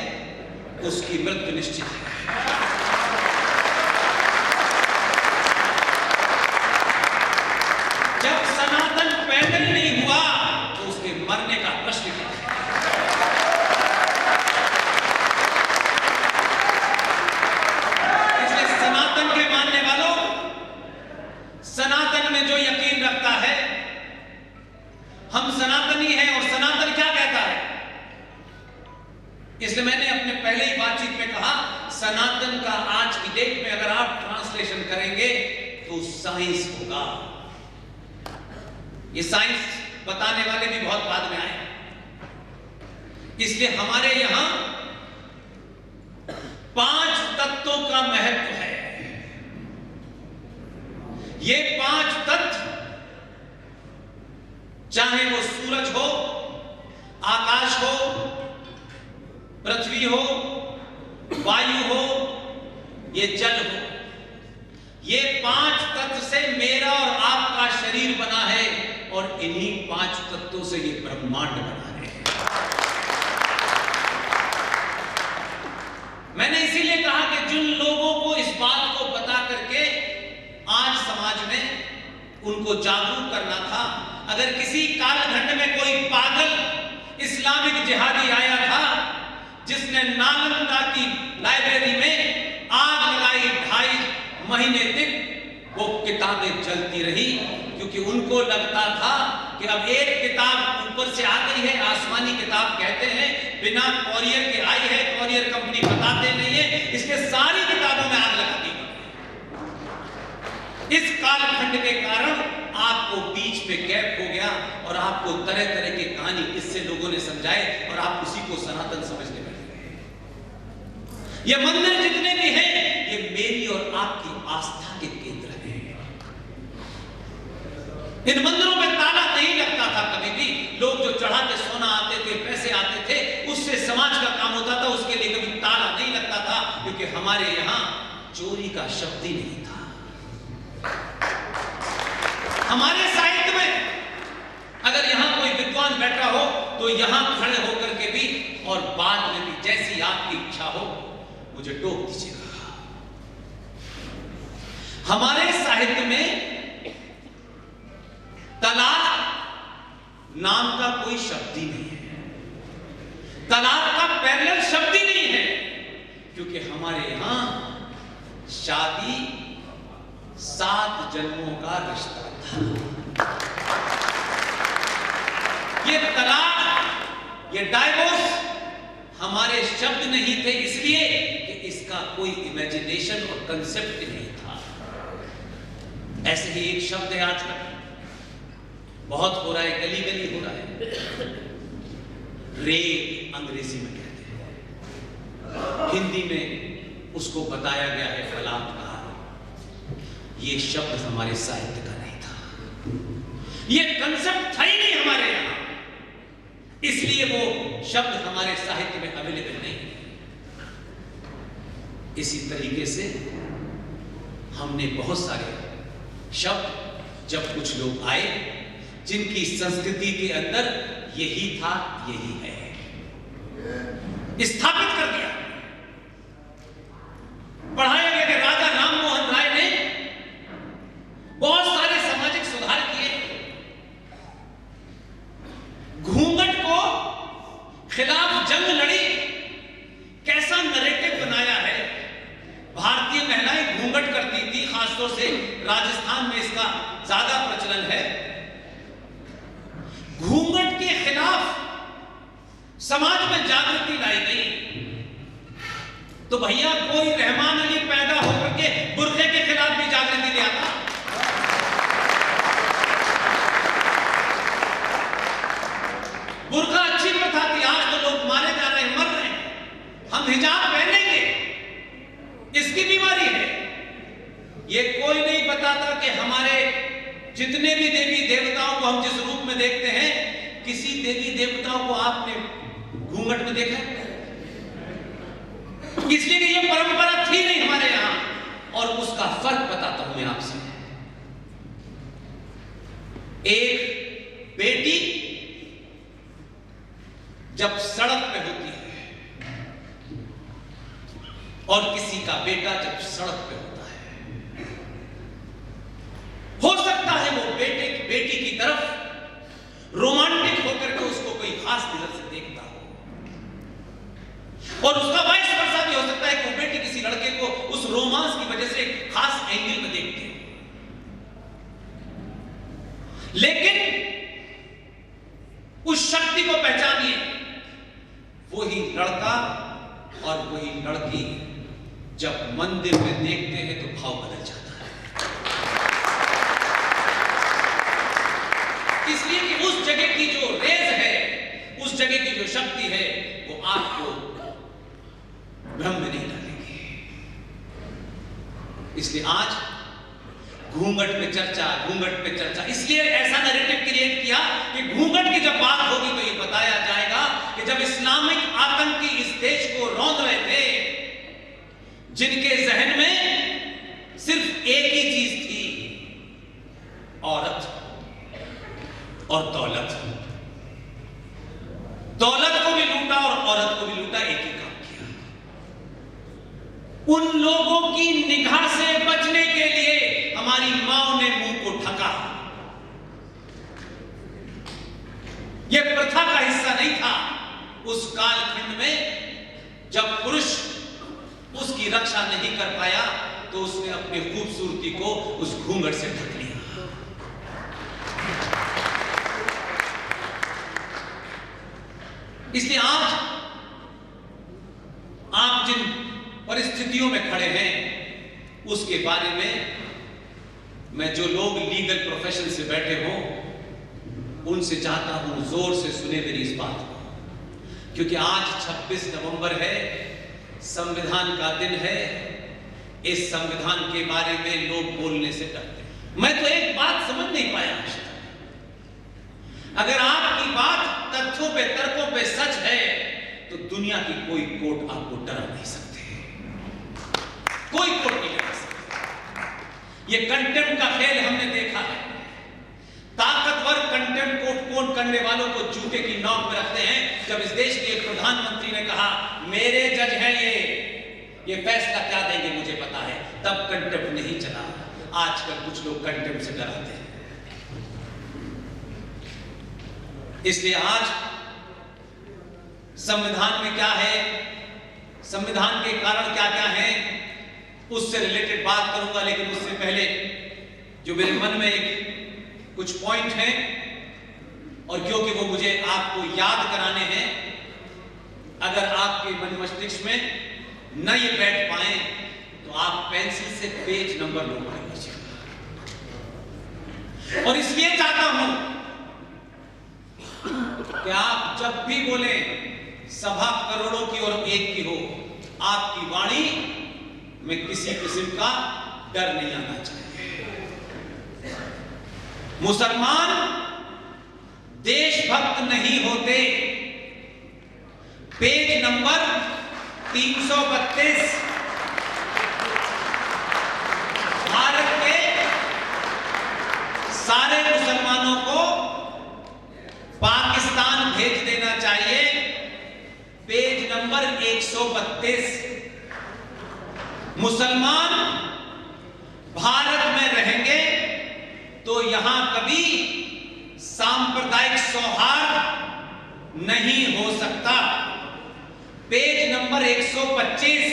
उसकी मृत्यु निश्चित है। जब सनातन पैदा ही नहीं हुआ तो उसके मरने का प्रश्न क्या है? इसलिए सनातन के मानने वालों, सनातन में जो यकीन रखता है, हम सनातनी हैं, और सनातन क्या कहता है? इसलिए मैंने अपने पहले ही बातचीत में कहा, सनातन का आज की डेट में अगर आप ट्रांसलेशन करेंगे तो साइंस होगा। ये साइंस बताने वाले भी बहुत बाद में आए, इसलिए हमारे यहां 5 तत्वों का महत्व है। ये 5 तत्व, चाहे वो सूरज हो, आकाश हो, पृथ्वी हो, वायु हो, ये जल हो, ये 5 तत्व से मेरा और आपका शरीर बना है, और इन्हीं 5 तत्वों से ये ब्रह्मांड बना है। मैंने इसीलिए कहा कि जिन लोगों को इस बात को बता करके आज समाज में उनको जागरूक करना था, अगर किसी कालखंड में कोई पागल इस्लामिक जिहादी आया था जिसने नालंदा की लाइब्रेरी में आग लगाई, 2.5 महीने तक वो किताबें चलती रही, क्योंकि उनको लगता था कि अब एक किताब ऊपर से आ गई है, आसमानी किताब कहते हैं, बिना कॉरियर के आई है, कॉरियर कंपनी बताते नहीं है, इसलिए सारी किताबों में आग लगा दी। इस कालखंड के कारण आपको बीच में गैप हो गया, और आपको तरह तरह की कहानी किससे लोगों ने समझाए, और आप उसी को सनातन समझने बैठे। ये मंदिर जितने भी हैं, ये मेरी और आपकी आस्था के केंद्र हैं। इन मंदिरों में ताला नहीं लगता था कभी भी। लोग जो चढ़ाते सोना आते थे, पैसे आते थे, उससे समाज का काम होता था, उसके लिए कभी ताला नहीं लगता था, क्योंकि हमारे यहां चोरी का शब्द ही नहीं था। हमारे साहित्य में अगर यहां कोई विद्वान बैठा हो तो यहां खड़े होकर के भी और बाद में भी जैसी आपकी इच्छा हो मुझे टोक दीजिएगा। हमारे साहित्य में तलाक नाम का कोई शब्द ही नहीं है, तलाक का पैरेलल शब्द ही नहीं है, क्योंकि हमारे यहां शादी 7 जन्मों का रिश्ता था। ये तलाक, ये डाइवोर्स हमारे शब्द नहीं थे, इसलिए कि इसका कोई इमेजिनेशन और कंसेप्ट नहीं था। ऐसे ही एक शब्द है आजकल बहुत हो रहा है, गली गली हो रहा है, रेप अंग्रेजी में कहते हैं, हिंदी में उसको बताया गया है बलात्कार। ये शब्द हमारे साहित्य का नहीं था, ये कंसेप्ट था ही नहीं हमारे यहां, इसलिए वो शब्द हमारे साहित्य में अवेलेबल नहीं है। इसी तरीके से हमने बहुत सारे शब्द, जब कुछ लोग आए जिनकी संस्कृति के अंदर यही था, यही है, स्थापित कर दिया, पढ़ाया गया कि राजा राममोहन राय ने बहुत सारे सामाजिक सुधार किए, घूंघट को खिलाफ जंग लड़ी, कैसा नरेटिव बनाया है। भारतीय महिलाएं घूंघट करती थी, खासतौर से राजस्थान में इसका समाज में जागृति लाई गई। तो भैया कोई रहमान अली पैदा होकर के बुर्के के खिलाफ भी जागृति ले आता। बुर्का अच्छी प्रथा थी, आज तो लोग मारे जा रहे हैं, मर रहे हैं। हम हिजाब पहनेंगे, इसकी बीमारी है। ये कोई नहीं बताता कि हमारे जितने भी देवी देवताओं को हम जिस रूप में देखते हैं, किसी देवी देवताओं को आपने घूंघट में देखा? इसलिए कि ये परंपरा थी नहीं हमारे यहां, और उसका फर्क बताता हूं मैं आपसे। एक बेटी जब सड़क पे होती है और किसी का बेटा जब सड़क पे होता है, हो सकता है वो बेटी की तरफ रोमांटिक होकर के उसको कोई खास नजर से देखता हो, और उसका वाइस वर्सा भी हो सकता है कि वो बेटी किसी लड़के को उस रोमांस की वजह से खास एंगल में देखती है। लेकिन उस शक्ति को पहचानिए, वही लड़का और वही लड़की जब मंदिर में देखते हैं तो भाव बदल जाता है। इसलिए कि उस जगह की जो रेज है, उस जगह की जो शक्ति है, वो आपको भ्रम में नहीं डालेगी। इसलिए आज घूंघट पे चर्चा, इसलिए ऐसा नैरेटिव क्रिएट किया कि घूंघट की जब बात होगी तो ये बताया जाएगा कि जब इस्लामिक आतंकी इस देश को रौंद रहे थे, जिनके जहन में सिर्फ एक ही चीज थी, औरत और दौलत। दौलत को भी लूटा और औरत को भी लूटा, एक ही काम किया। उन लोगों की निगाह से बचने के लिए हमारी माओ ने मुंह को ढका। यह प्रथा का हिस्सा नहीं था। उस कालखंड में जब पुरुष उसकी रक्षा नहीं कर पाया तो उसने अपनी खूबसूरती को उस घूंघट से ढक लिया। इसलिए आज आप जिन परिस्थितियों में खड़े हैं, उसके बारे में मैं जो लोग लीगल प्रोफेशन से बैठे हों, उनसे चाहता हूं जोर से सुने मेरी इस बात को, क्योंकि आज 26 नवंबर है, संविधान का दिन है। इस संविधान के बारे में लोग बोलने से डरते हैं। मैं तो एक बात समझ नहीं पाया आज तक, अगर आपकी बात तथ्यों पे, तर्कों पे सच है, तो दुनिया की कोई कोर्ट आपको डरा नहीं सकती, कोई कोर्ट नहीं डरा सकती। ये कंटेम्प्ट का खेल हमने देखा है। ताकतवर कंटेम्प्ट कोर्ट करने वालों को जूते की नोक में रखते हैं। जब इस देश के प्रधानमंत्री ने कहा मेरे जज हैं ये फैसला क्या देंगे मुझे पता है, तब कंटेम्प्ट नहीं चला। आजकल कुछ लोग कंटेम्प्ट से डराते हैं। इसलिए आज संविधान में क्या है, संविधान के कारण क्या क्या है, उससे रिलेटेड बात करूंगा। लेकिन उससे पहले जो मेरे मन में एक कुछ पॉइंट हैं, और क्योंकि वो मुझे आपको याद कराने हैं, अगर आपके मन मस्तिष्क में न ये बैठ पाए तो आप पेंसिल से पेज नंबर नोट कर लीजिएगा। और इसलिए चाहता हूं कि आप जब भी बोले, सभा करोड़ों की और एक की हो, आपकी वाणी में किसी किस्म का डर नहीं आना चाहिए। मुसलमान देशभक्त नहीं होते। पेज नंबर 332 भारत के सारे मुसलमानों को पाकिस्तान भेज देना चाहिए। पेज नंबर 132 मुसलमान भारत में रहेंगे तो यहां कभी सांप्रदायिक सौहार्द नहीं हो सकता। पेज नंबर 125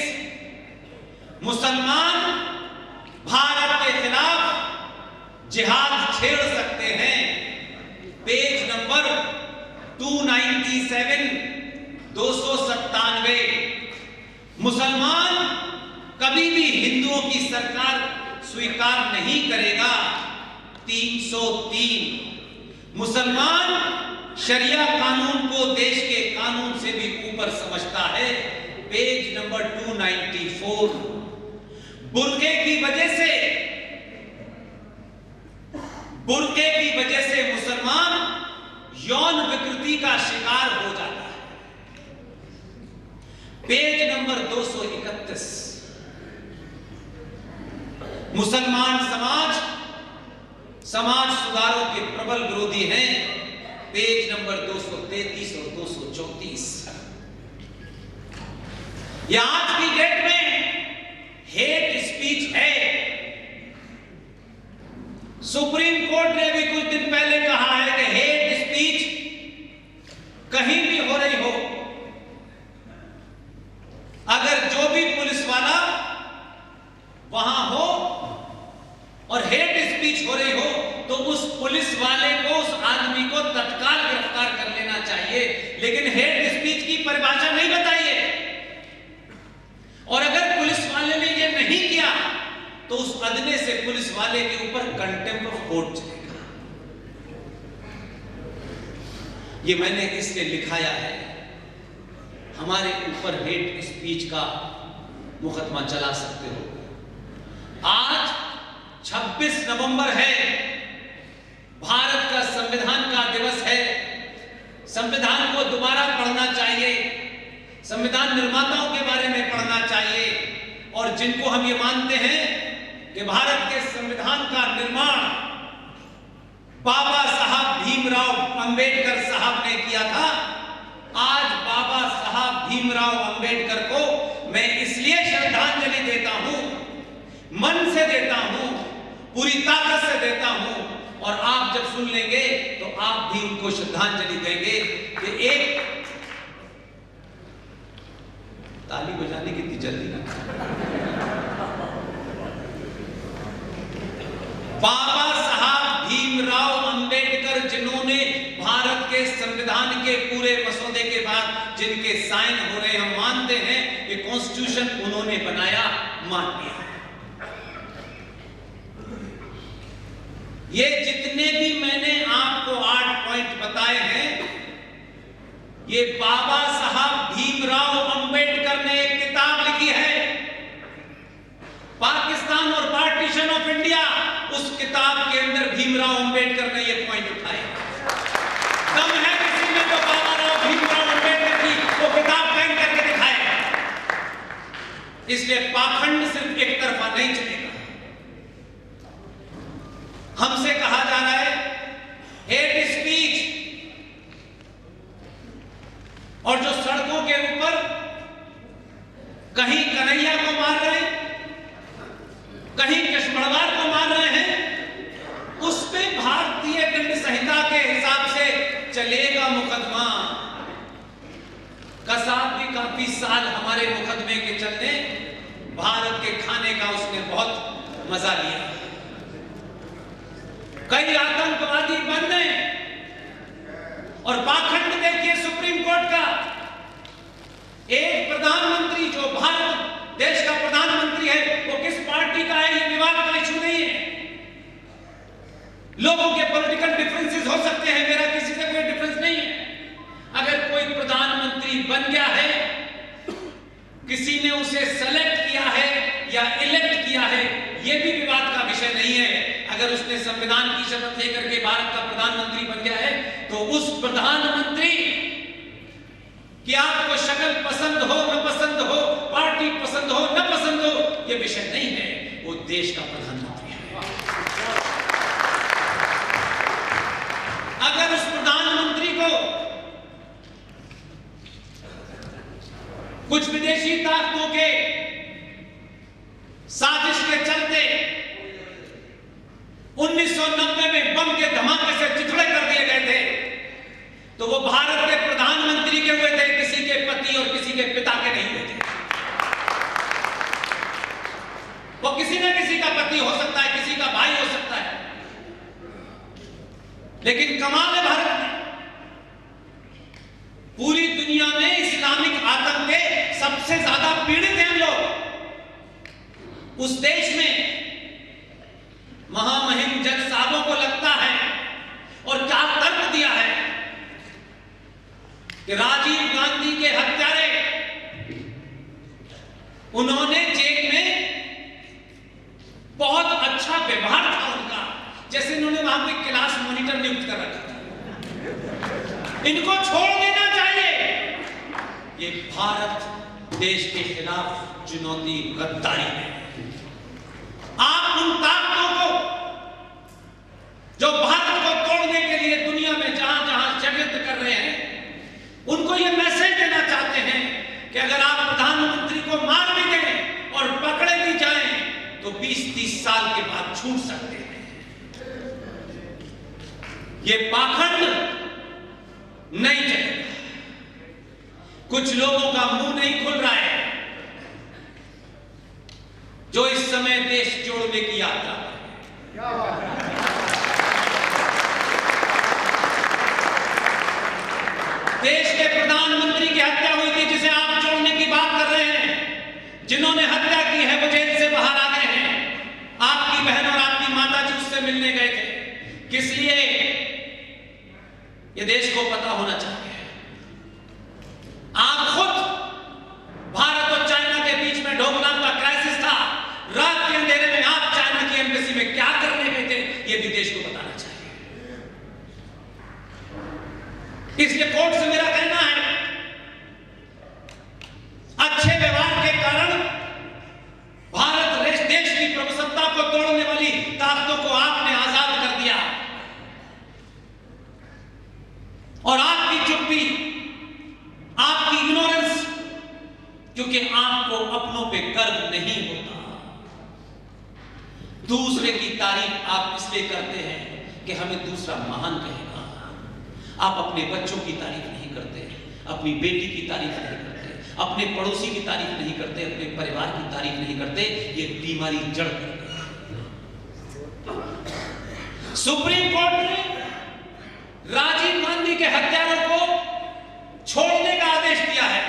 मुसलमान भारत के खिलाफ जिहाद छेड़ सकते हैं। Page number 297 297। मुसलमान कभी भी हिंदुओं की सरकार स्वीकार नहीं करेगा। 303। मुसलमान शरिया कानून को देश के कानून से भी ऊपर समझता है। Page number 294। बुर्के की वजह से मुसलमान यौन विकृति का शिकार हो जाता है। Page number 231। मुसलमान समाज सुधारों के प्रबल विरोधी हैं। पेज नंबर 233 और 234। यह आज की डेट में हेट स्पीच है। सुप्रीम कोर्ट ने भी कुछ दिन पहले कहा है कि हेट स्पीच कहीं भी हो रही हो, अगर जो भी पुलिस वाला वहां हो और हेट स्पीच हो रही हो तो उस पुलिस वाले को, उस आदमी को तत्काल गिरफ्तार कर लेना चाहिए। लेकिन हेट स्पीच की परिभाषा नहीं बताई है, और अगर पुलिस वाले ने यह नहीं किया तो उस अदने से पुलिस वाले के ऊपर कंटेम्प्ट ऑफ कोर्ट चलेगा। ये मैंने इसलिए लिखाया है, हमारे ऊपर हेट स्पीच का मुकदमा चला सकते हो। आज 26 नवंबर है, भारत का संविधान का दिवस है। संविधान को दोबारा पढ़ना चाहिए, संविधान निर्माताओं के बारे में पढ़ना चाहिए, और जिनको हम ये मानते हैं कि भारत के संविधान का निर्माण बाबा साहब भीमराव अंबेडकर साहब ने किया था। आज बाबा साहब भीमराव अंबेडकर को मैं इसलिए श्रद्धांजलि देता हूं, मन से देता हूं, पूरी ताकत से देता हूं, और आप जब सुन लेंगे तो आप भी उनको श्रद्धांजलि देंगे कि एक ताली बजाने की इतनी जल्दी ना। बाबा साहब भीमराव अंबेडकर, जिन्होंने भारत के संविधान के पूरे मसौदे के बाद जिनके साइन हो रहे, हम मानते हैं कि कॉन्स्टिट्यूशन उन्होंने बनाया, मान लिया। ये जितने भी मैंने आपको 8 पॉइंट बताए हैं, ये बाबा साहब भीमराव अंबेडकर ने एक किताब लिखी है, पाकिस्तान और पार्टीशन ऑफ इंडिया। उस किताब के अंदर भीमराव अंबेडकर ने ये पॉइंट उठाए। दम है किसी में तो बाबा भीमराव अंबेडकर की वो किताब पेन करके दिखाए। इसलिए पाखंड सिर्फ एक तरफा नहीं चलेगा। हमसे कहा जा रहा है हेट स्पीच, और जो सड़कों के ऊपर कहीं कन्हैया को मार रहे हैं, कहीं कश्मड़वार को मार रहे हैं, उस पे भारतीय दंड संहिता के हिसाब से चलेगा मुकदमा। कसाब भी काफी साल हमारे मुकदमे के चलते भारत के खाने का उसने बहुत मजा लिया। कई आतंकवादी बंद हैं, और पाखंड देखिए सुप्रीम कोर्ट का। एक प्रधानमंत्री जो भारत देश का प्रधानमंत्री है, वो किस पार्टी का है, ये विवाद का इशू नहीं है। लोगों के पॉलिटिकल डिफरेंसेस हो सकते हैं, मेरा किसी से कोई डिफरेंस नहीं है। अगर कोई प्रधानमंत्री बन गया है, किसी ने उसे सेलेक्ट किया है या इलेक्ट किया है, ये भी विवाद का विषय नहीं है। अगर उसने संविधान की शपथ लेकर के भारत का प्रधानमंत्री बन गया है, तो उस प्रधानमंत्री कि आपको शक्ल पसंद हो न पसंद हो, पार्टी पसंद हो न पसंद हो, यह विषय नहीं है। वो देश का प्रधानमंत्री है। अगर उस प्रधानमंत्री को कुछ विदेशी ताकतों के साजिश के चलते 1990 में बम के धमाके से चिथड़े कर दिए गए थे, तो वो भारत के प्रधानमंत्री के हुए थे, किसी के पति और किसी के पिता के नहीं हुए थे। वो किसी न किसी का पति हो सकता है, किसी का भाई हो सकता है, लेकिन कमाल है भारत में, पूरी दुनिया में इस्लाम सबसे ज्यादा पीड़ित हैं हम लोग। उस देश में महामहिम जज साहबों को लगता है और क्या तर्क दिया है कि राजीव गांधी के हत्यारे, उन्होंने जेल में बहुत अच्छा व्यवहार था उनका, जैसे इन्होंने वहां कोई क्लास मॉनिटर नियुक्त कर रखा था, इनको छोड़ देना चाहिए। ये भारत देश के खिलाफ चुनौती गद्दारी है। आप उन ताकतों को जो भारत को तोड़ने के लिए दुनिया में जहां जहां षड्यंत्र कर रहे हैं, उनको यह मैसेज देना चाहते हैं कि अगर आप प्रधानमंत्री को मार भी दें और पकड़े भी जाएं तो 20-30 साल के बाद छूट सकते हैं। ये पाखंड नहीं चलेगा। कुछ लोगों का मुंह नहीं खुल रहा है जो इस समय देश जोड़ने की यात्रा है। देश के प्रधानमंत्री की हत्या हुई थी, जिसे आप जोड़ने की बात कर रहे हैं। जिन्होंने हत्या की है वो जेल से बाहर आ गए हैं। आपकी बहन और आपकी माता जी उससे मिलने गए थे। किस लिए? ये देश को पता होना चाहिए। आप खुद भारत और चाइना के बीच में डोकलाम का क्राइसिस था, रात के अंधेरे में आप चाइना की एम्बेसी में क्या करने गए थे, ये भी देश को बताना चाहिए। इसलिए कोर्ट से मेरा कहना है, अच्छे व्यवहार के कारण भारत देश की प्रभुसत्ता को तोड़ने वाली ताकतों को आपने आजाद कर दिया और आपकी चुप्पी, आपकी इग्नोरेंस, क्योंकि आपको अपनों पे गर्व नहीं होता। दूसरे की तारीफ आप इसलिए करते हैं कि हमें दूसरा महान कहेगा। आप अपने बच्चों की तारीफ नहीं करते, अपनी बेटी की तारीफ नहीं करते, अपने पड़ोसी की तारीफ नहीं करते, अपने परिवार की तारीफ नहीं करते। ये बीमारी जड़ कर गई। सुप्रीम कोर्ट ने राजीव गांधी के हत्यारों को छोड़ने का आदेश दिया है,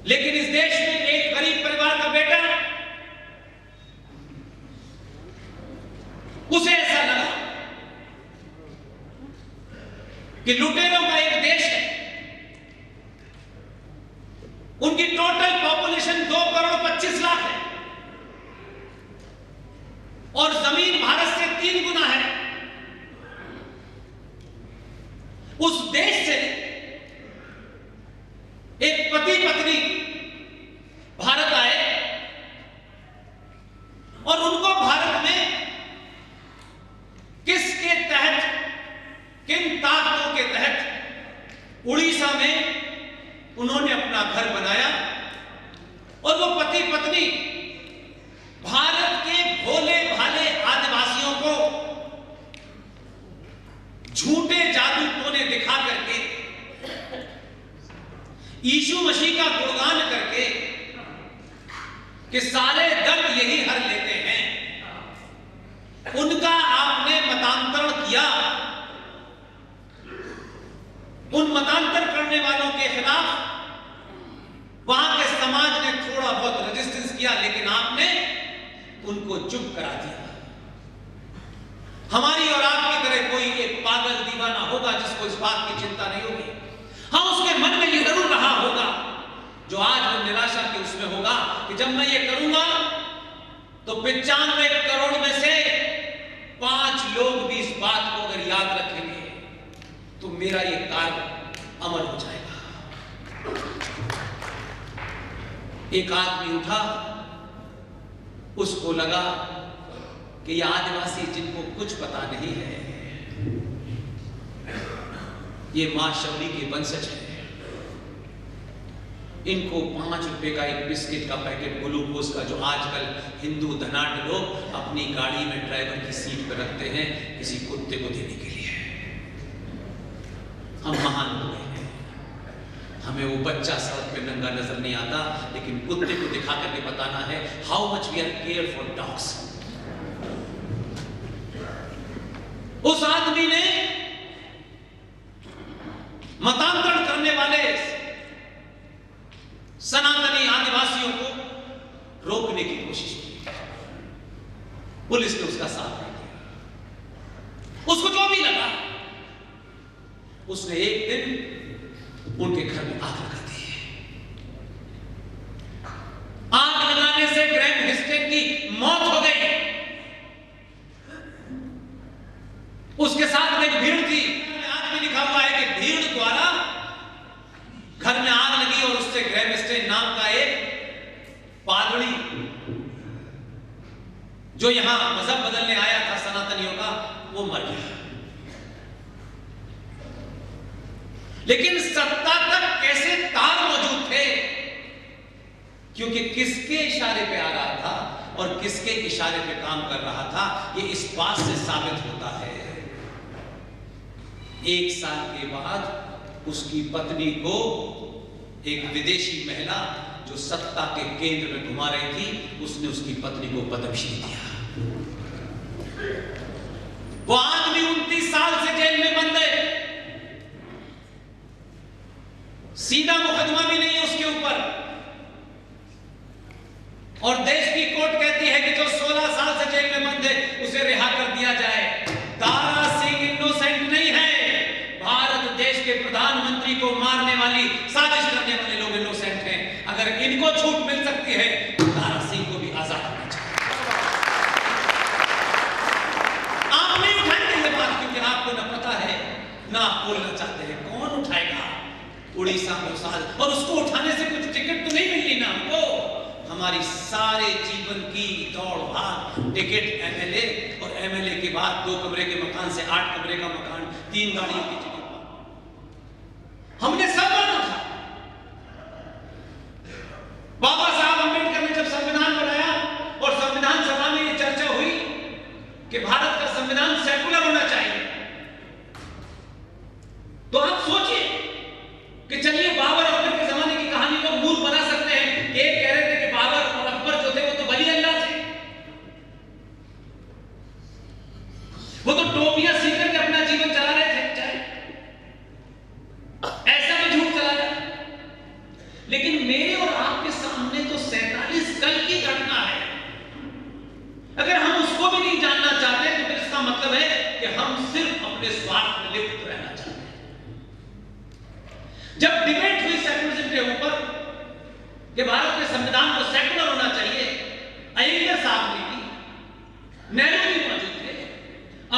लेकिन इस देश में एक गरीब परिवार का बेटा, उसे ऐसा लगा कि लुटेरों का एक देश है, उनकी टोटल पॉपुलेशन 2,25,00,000 है और जमीन भारत से 3 गुना है। उस देश से एक पति पत्नी भारत आए और उनको भारत में किसके तहत, किन ताकतों के तहत उड़ीसा में उन्होंने अपना घर बनाया और वो पति पत्नी भारत के भोले भाले आदिवासियों को झूठे जादू टोने दिखा करके, यीशु मसीह का गुणगान करके कि सारे दर्द यही हर लेते हैं, उनका आपने मतांतरण किया। उन मतांतर करने वालों के खिलाफ वहां के समाज ने थोड़ा बहुत रेजिस्टेंस किया, लेकिन आपने उनको चुप करा दिया। हमारी और आपकी तरह कोई एक पागल दीवाना होगा जिसको इस बात की चिंता नहीं होगी। हाँ, उसके मन में ये जरूर रहा होगा, जो आज वो निराशा के उसमें होगा कि जब मैं ये करूंगा तो 95 करोड़ में से 5 लोग भी इस बात को अगर याद रखेंगे तो मेरा ये कार्य अमर हो जाएगा। एक आदमी उठा, उसको लगा कि ये आदिवासी जिनको कुछ पता नहीं है, ये मां शबरी के वंशज है, इनको 5 रुपए का एक बिस्किट का पैकेट ग्लूकोज का, जो आजकल हिंदू धनाढ्य लोग अपनी गाड़ी में ड्राइवर की सीट पर रखते हैं किसी कुत्ते को देने के लिए। हम महान हो गए हैं, हमें वो बच्चा सड़क पे नंगा नजर नहीं आता, लेकिन कुत्ते को दिखा करके बताना है how much we are care for dogs. उस आदमी ने मतांतरण करने वाले उसने एक दिन उनके घर में आग लगा दी। आग लगाने से ग्रैम हिस्टेन की मौत हो गई। उसके साथ में एक भीड़ थी। आज भी लिखा हुआ है कि भीड़ द्वारा घर में आग लगी और उससे ग्रैम हिस्टेन नाम का एक पादरी, जो यहां मजहब बदलने आया था सनातनियों का, वो मर गया। लेकिन सत्ता तक कैसे तार मौजूद थे, क्योंकि किसके इशारे पे आ रहा था और किसके इशारे पे काम कर रहा था, ये इस बात से साबित होता है। एक साल के बाद उसकी पत्नी को एक विदेशी महिला जो सत्ता के केंद्र में घुमा रही थी, उसने उसकी पत्नी को पद्मश्री दिया। वो आदमी 29 साल से जेल में बंद है। सीधा मुकदमा भी नहीं है उसके ऊपर, और देश की कोर्ट कहती है कि जो 16 साल से जेल में बंद है उसे रिहा कर दिया जाए। दारा सिंह इनोसेंट नहीं है। भारत देश के प्रधानमंत्री को मारने वाली, साजिश करने वाले लोग इनोसेंट हैं। अगर इनको छूट मिल सकती है तो दारा सिंह को भी आजाद होना चाहिए। आप नहीं उठाएंगे ये बात, क्योंकि आपको ना पता है ना आप बोलना चाहते हैं। कौन उठाएगा? उड़ीसा में साल, और उसको उठाने से कुछ टिकट तो नहीं मिलनी ना हमको। हमारी सारे जीवन की दौड़ भाग, टिकट एमएलए, और एमएलए के बाद 2 कमरे के मकान से 8 कमरे का मकान, 3 गाड़ियों की टिकट। हमने सब माना था। बाबा साहब अम्बेडकर ने जब संविधान बनाया और संविधान सभा में यह चर्चा हुई कि भारत का संविधान सेकुलर होना चाहिए, तो आप सोचिए कि चलिए बाबर अकबर के जमाने की कहानी लोग मूर्ख बना सकते हैं। ये कह रहे थे कि बाबर और अकबर जो थे वो तो वली अल्लाह थे, वो तो टोपियां सीख करके अपना जीवन चला रहे थे, ऐसा भी झूठ चला रहा। लेकिन मेरे और आपके सामने तो 47 कल की घटना है। अगर हम उसको भी नहीं जानना चाहते तो फिर इसका मतलब है कि हम सिर्फ अपने स्वार्थ में लिप्त रहना चाहते हैं। जब डिबेट हुई सेकुलरिज्म के ऊपर कि भारत के संविधान को सेकुलर होना चाहिए, अय्यर साहब ने की, नेहरू भी मौजूद थे,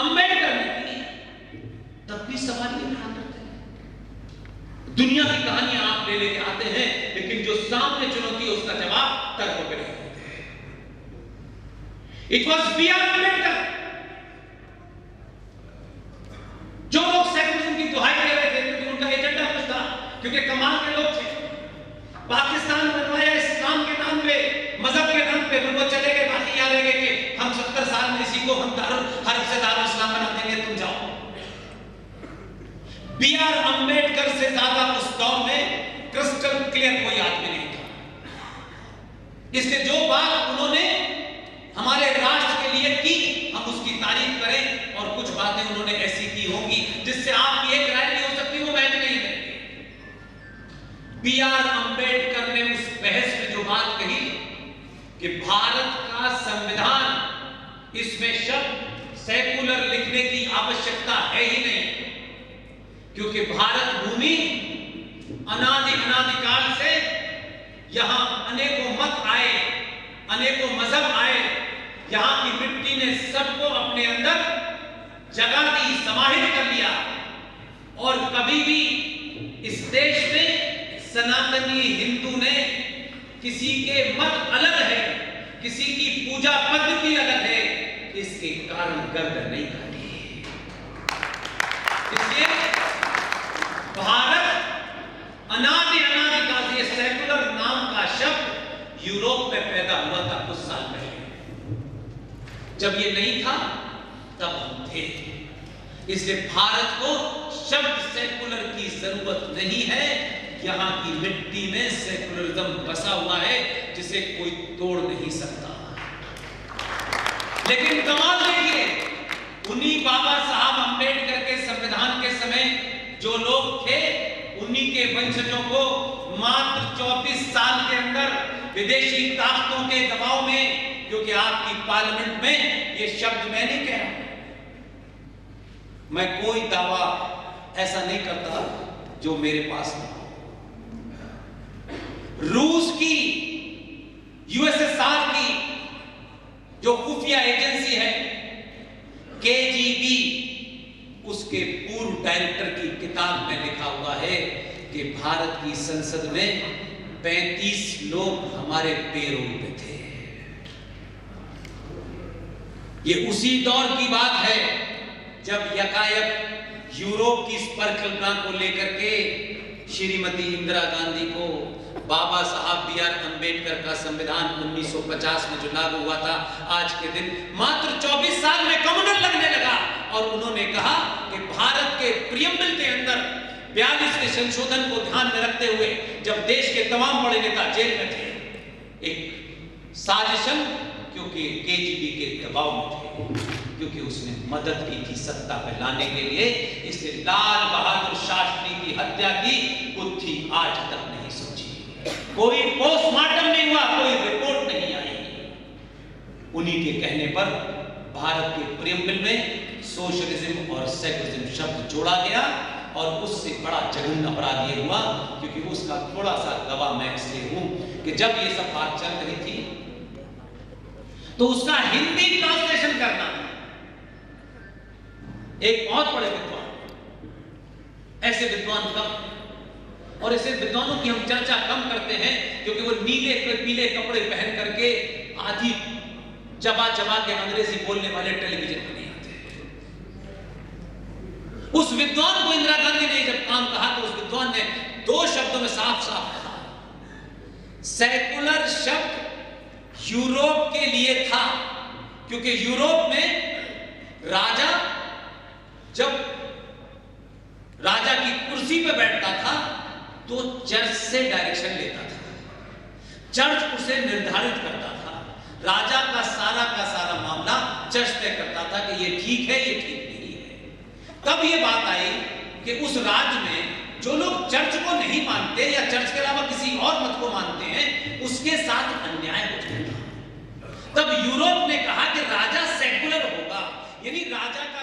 अंबेडकर ने की, तब भी सवाल ये खड़ा करते हैं। दुनिया की कहानियां आप ले लेके आते हैं, लेकिन जो सामने चुनौती है उसका जवाब तर्कों पे नहीं देते। It was B R. अम्बेडकर। जो लोग सेकुलरिज्म की दुहाई दे रहे थे, क्योंकि उनका एजेंडा कुछ था, क्योंकि कमाल के लोग थे। पाकिस्तान बनवाया इस्लाम के नाम पे, मजहब के नाम पे, फिर वो चले गए, बाकी याद रह गए कि हम 70 साल में इसी को हम दारुल हर्ब से दारुल इस्लाम बना देंगे, तुम जाओ। बी.आर. अम्बेडकर से ज्यादा उस दौर में क्रिस्टल क्लियर कोई आदमी नहीं था। इसलिए जो बात उन्होंने हमारे राष्ट्र के लिए की, हम उसकी तारीफ करें, और कुछ बातें उन्होंने ऐसी की होंगी जिससे आपकी एक राय नहीं हो सकती, वो मैच नहीं है। बी.आर. अम्बेडकर ने उस बहस में जो बात कही कि भारत का संविधान, इसमें शब्द सेकुलर लिखने की आवश्यकता है ही नहीं, क्योंकि भारत भूमि अनादिकाल से यहां अनेकों मत आए, अनेकों मजहब आए, यहां की मिट्टी ने सबको अपने अंदर जगह दी, समाहित कर लिया, और कभी भी इस देश में सनातनी हिंदू ने किसी के मत अलग है, किसी की पूजा पद्धति अलग है, इसके कारण गर्दन नहीं काटी। इसलिए भारत अनादिकाल से सेकुलर नाम का शब्द यूरोप में पैदा हुआ था कुछ साल पहले। जब ये नहीं था तब हम थे। इसलिए भारत को शब्द सेकुलर की जरूरत नहीं है। यहां की मिट्टी में सेकुलरिज्म बसा हुआ है जिसे कोई तोड़ नहीं सकता। लेकिन कमाल देखिए, उन्हीं बाबा साहब अम्बेडकर के संविधान के समय जो लोग थे, उन्हीं के वंशजों को मात्र 34 साल के अंदर विदेशी ताकतों के दबाव में, क्योंकि आपकी पार्लियामेंट में ये शब्द मैं नहीं कह रहा, मैं कोई दावा ऐसा नहीं करता जो मेरे पास ना हो। रूस की, यूएसएसआर की जो खुफिया एजेंसी है केजीबी, उसके पूर्व डायरेक्टर की किताब में लिखा हुआ है कि भारत की संसद में 35 लोग हमारे पेरोल पे थे। ये उसी दौर की बात है जब यकायक यूरोप की इस परिकल्पना को लेकर के श्रीमती इंदिरा गांधी को बाबा साहब बी.आर. अंबेडकर का संविधान 1950 में जो लागू हुआ था, आज के दिन मात्र 24 साल में कम्युनल लगने लगा। और उन्होंने कहा कि भारत के प्रियम्बल के अंदर 42वें संशोधन को ध्यान में रखते हुए जब देश के तमाम बड़े नेता जेल में थे, एक साजिशन, क्योंकि केजीबी के दबाव में थे, क्योंकि उसने मदद की थी सत्ता पर लाने के लिए, इसलिए लाल बहादुर शास्त्री की हत्या की बुद्धि आज तक नहीं सोची। कोई पोस्टमार्टम नहीं हुआ, कोई रिपोर्ट नहीं आई। उन्हीं के कहने पर भारत के प्रियम्बल में सोशलिज्म और सेकुलरिज्म शब्द जोड़ा गया। और उससे बड़ा जघन्य अपराध ये हुआ, क्योंकि उसका थोड़ा सा गवाह मैं इसलिए हूं कि जब ये सब बात चल रही थी तो उसका हिंदी ट्रांसलेशन करना, एक बहुत बड़े विद्वान, ऐसे विद्वान कम, और ऐसे विद्वानों की हम चर्चा कम करते हैं क्योंकि वो नीले पीले कपड़े पहन करके आधी चबा चबा के अंग्रेजी बोलने वाले टेलीविजन पर नहीं आते। उस विद्वान को इंदिरा गांधी ने जब काम कहा तो उस विद्वान ने 2 शब्दों में साफ साफ कहा, सेकुलर शब्द यूरोप के लिए था, क्योंकि यूरोप में राजा जब राजा की कुर्सी पे बैठता था तो चर्च से डायरेक्शन लेता था, चर्च उसे निर्धारित करता था, राजा का सारा मामला चर्च तय करता था कि ये ठीक है, ये ठीक नहीं है। तब ये बात आई कि उस राज्य में जो लोग चर्च को नहीं मानते या चर्च के अलावा किसी और मत को मानते हैं, उसके साथ अन्याय हो जाता। तब यूरोप ने कहा कि राजा सेकुलर होगा, यानी राजा का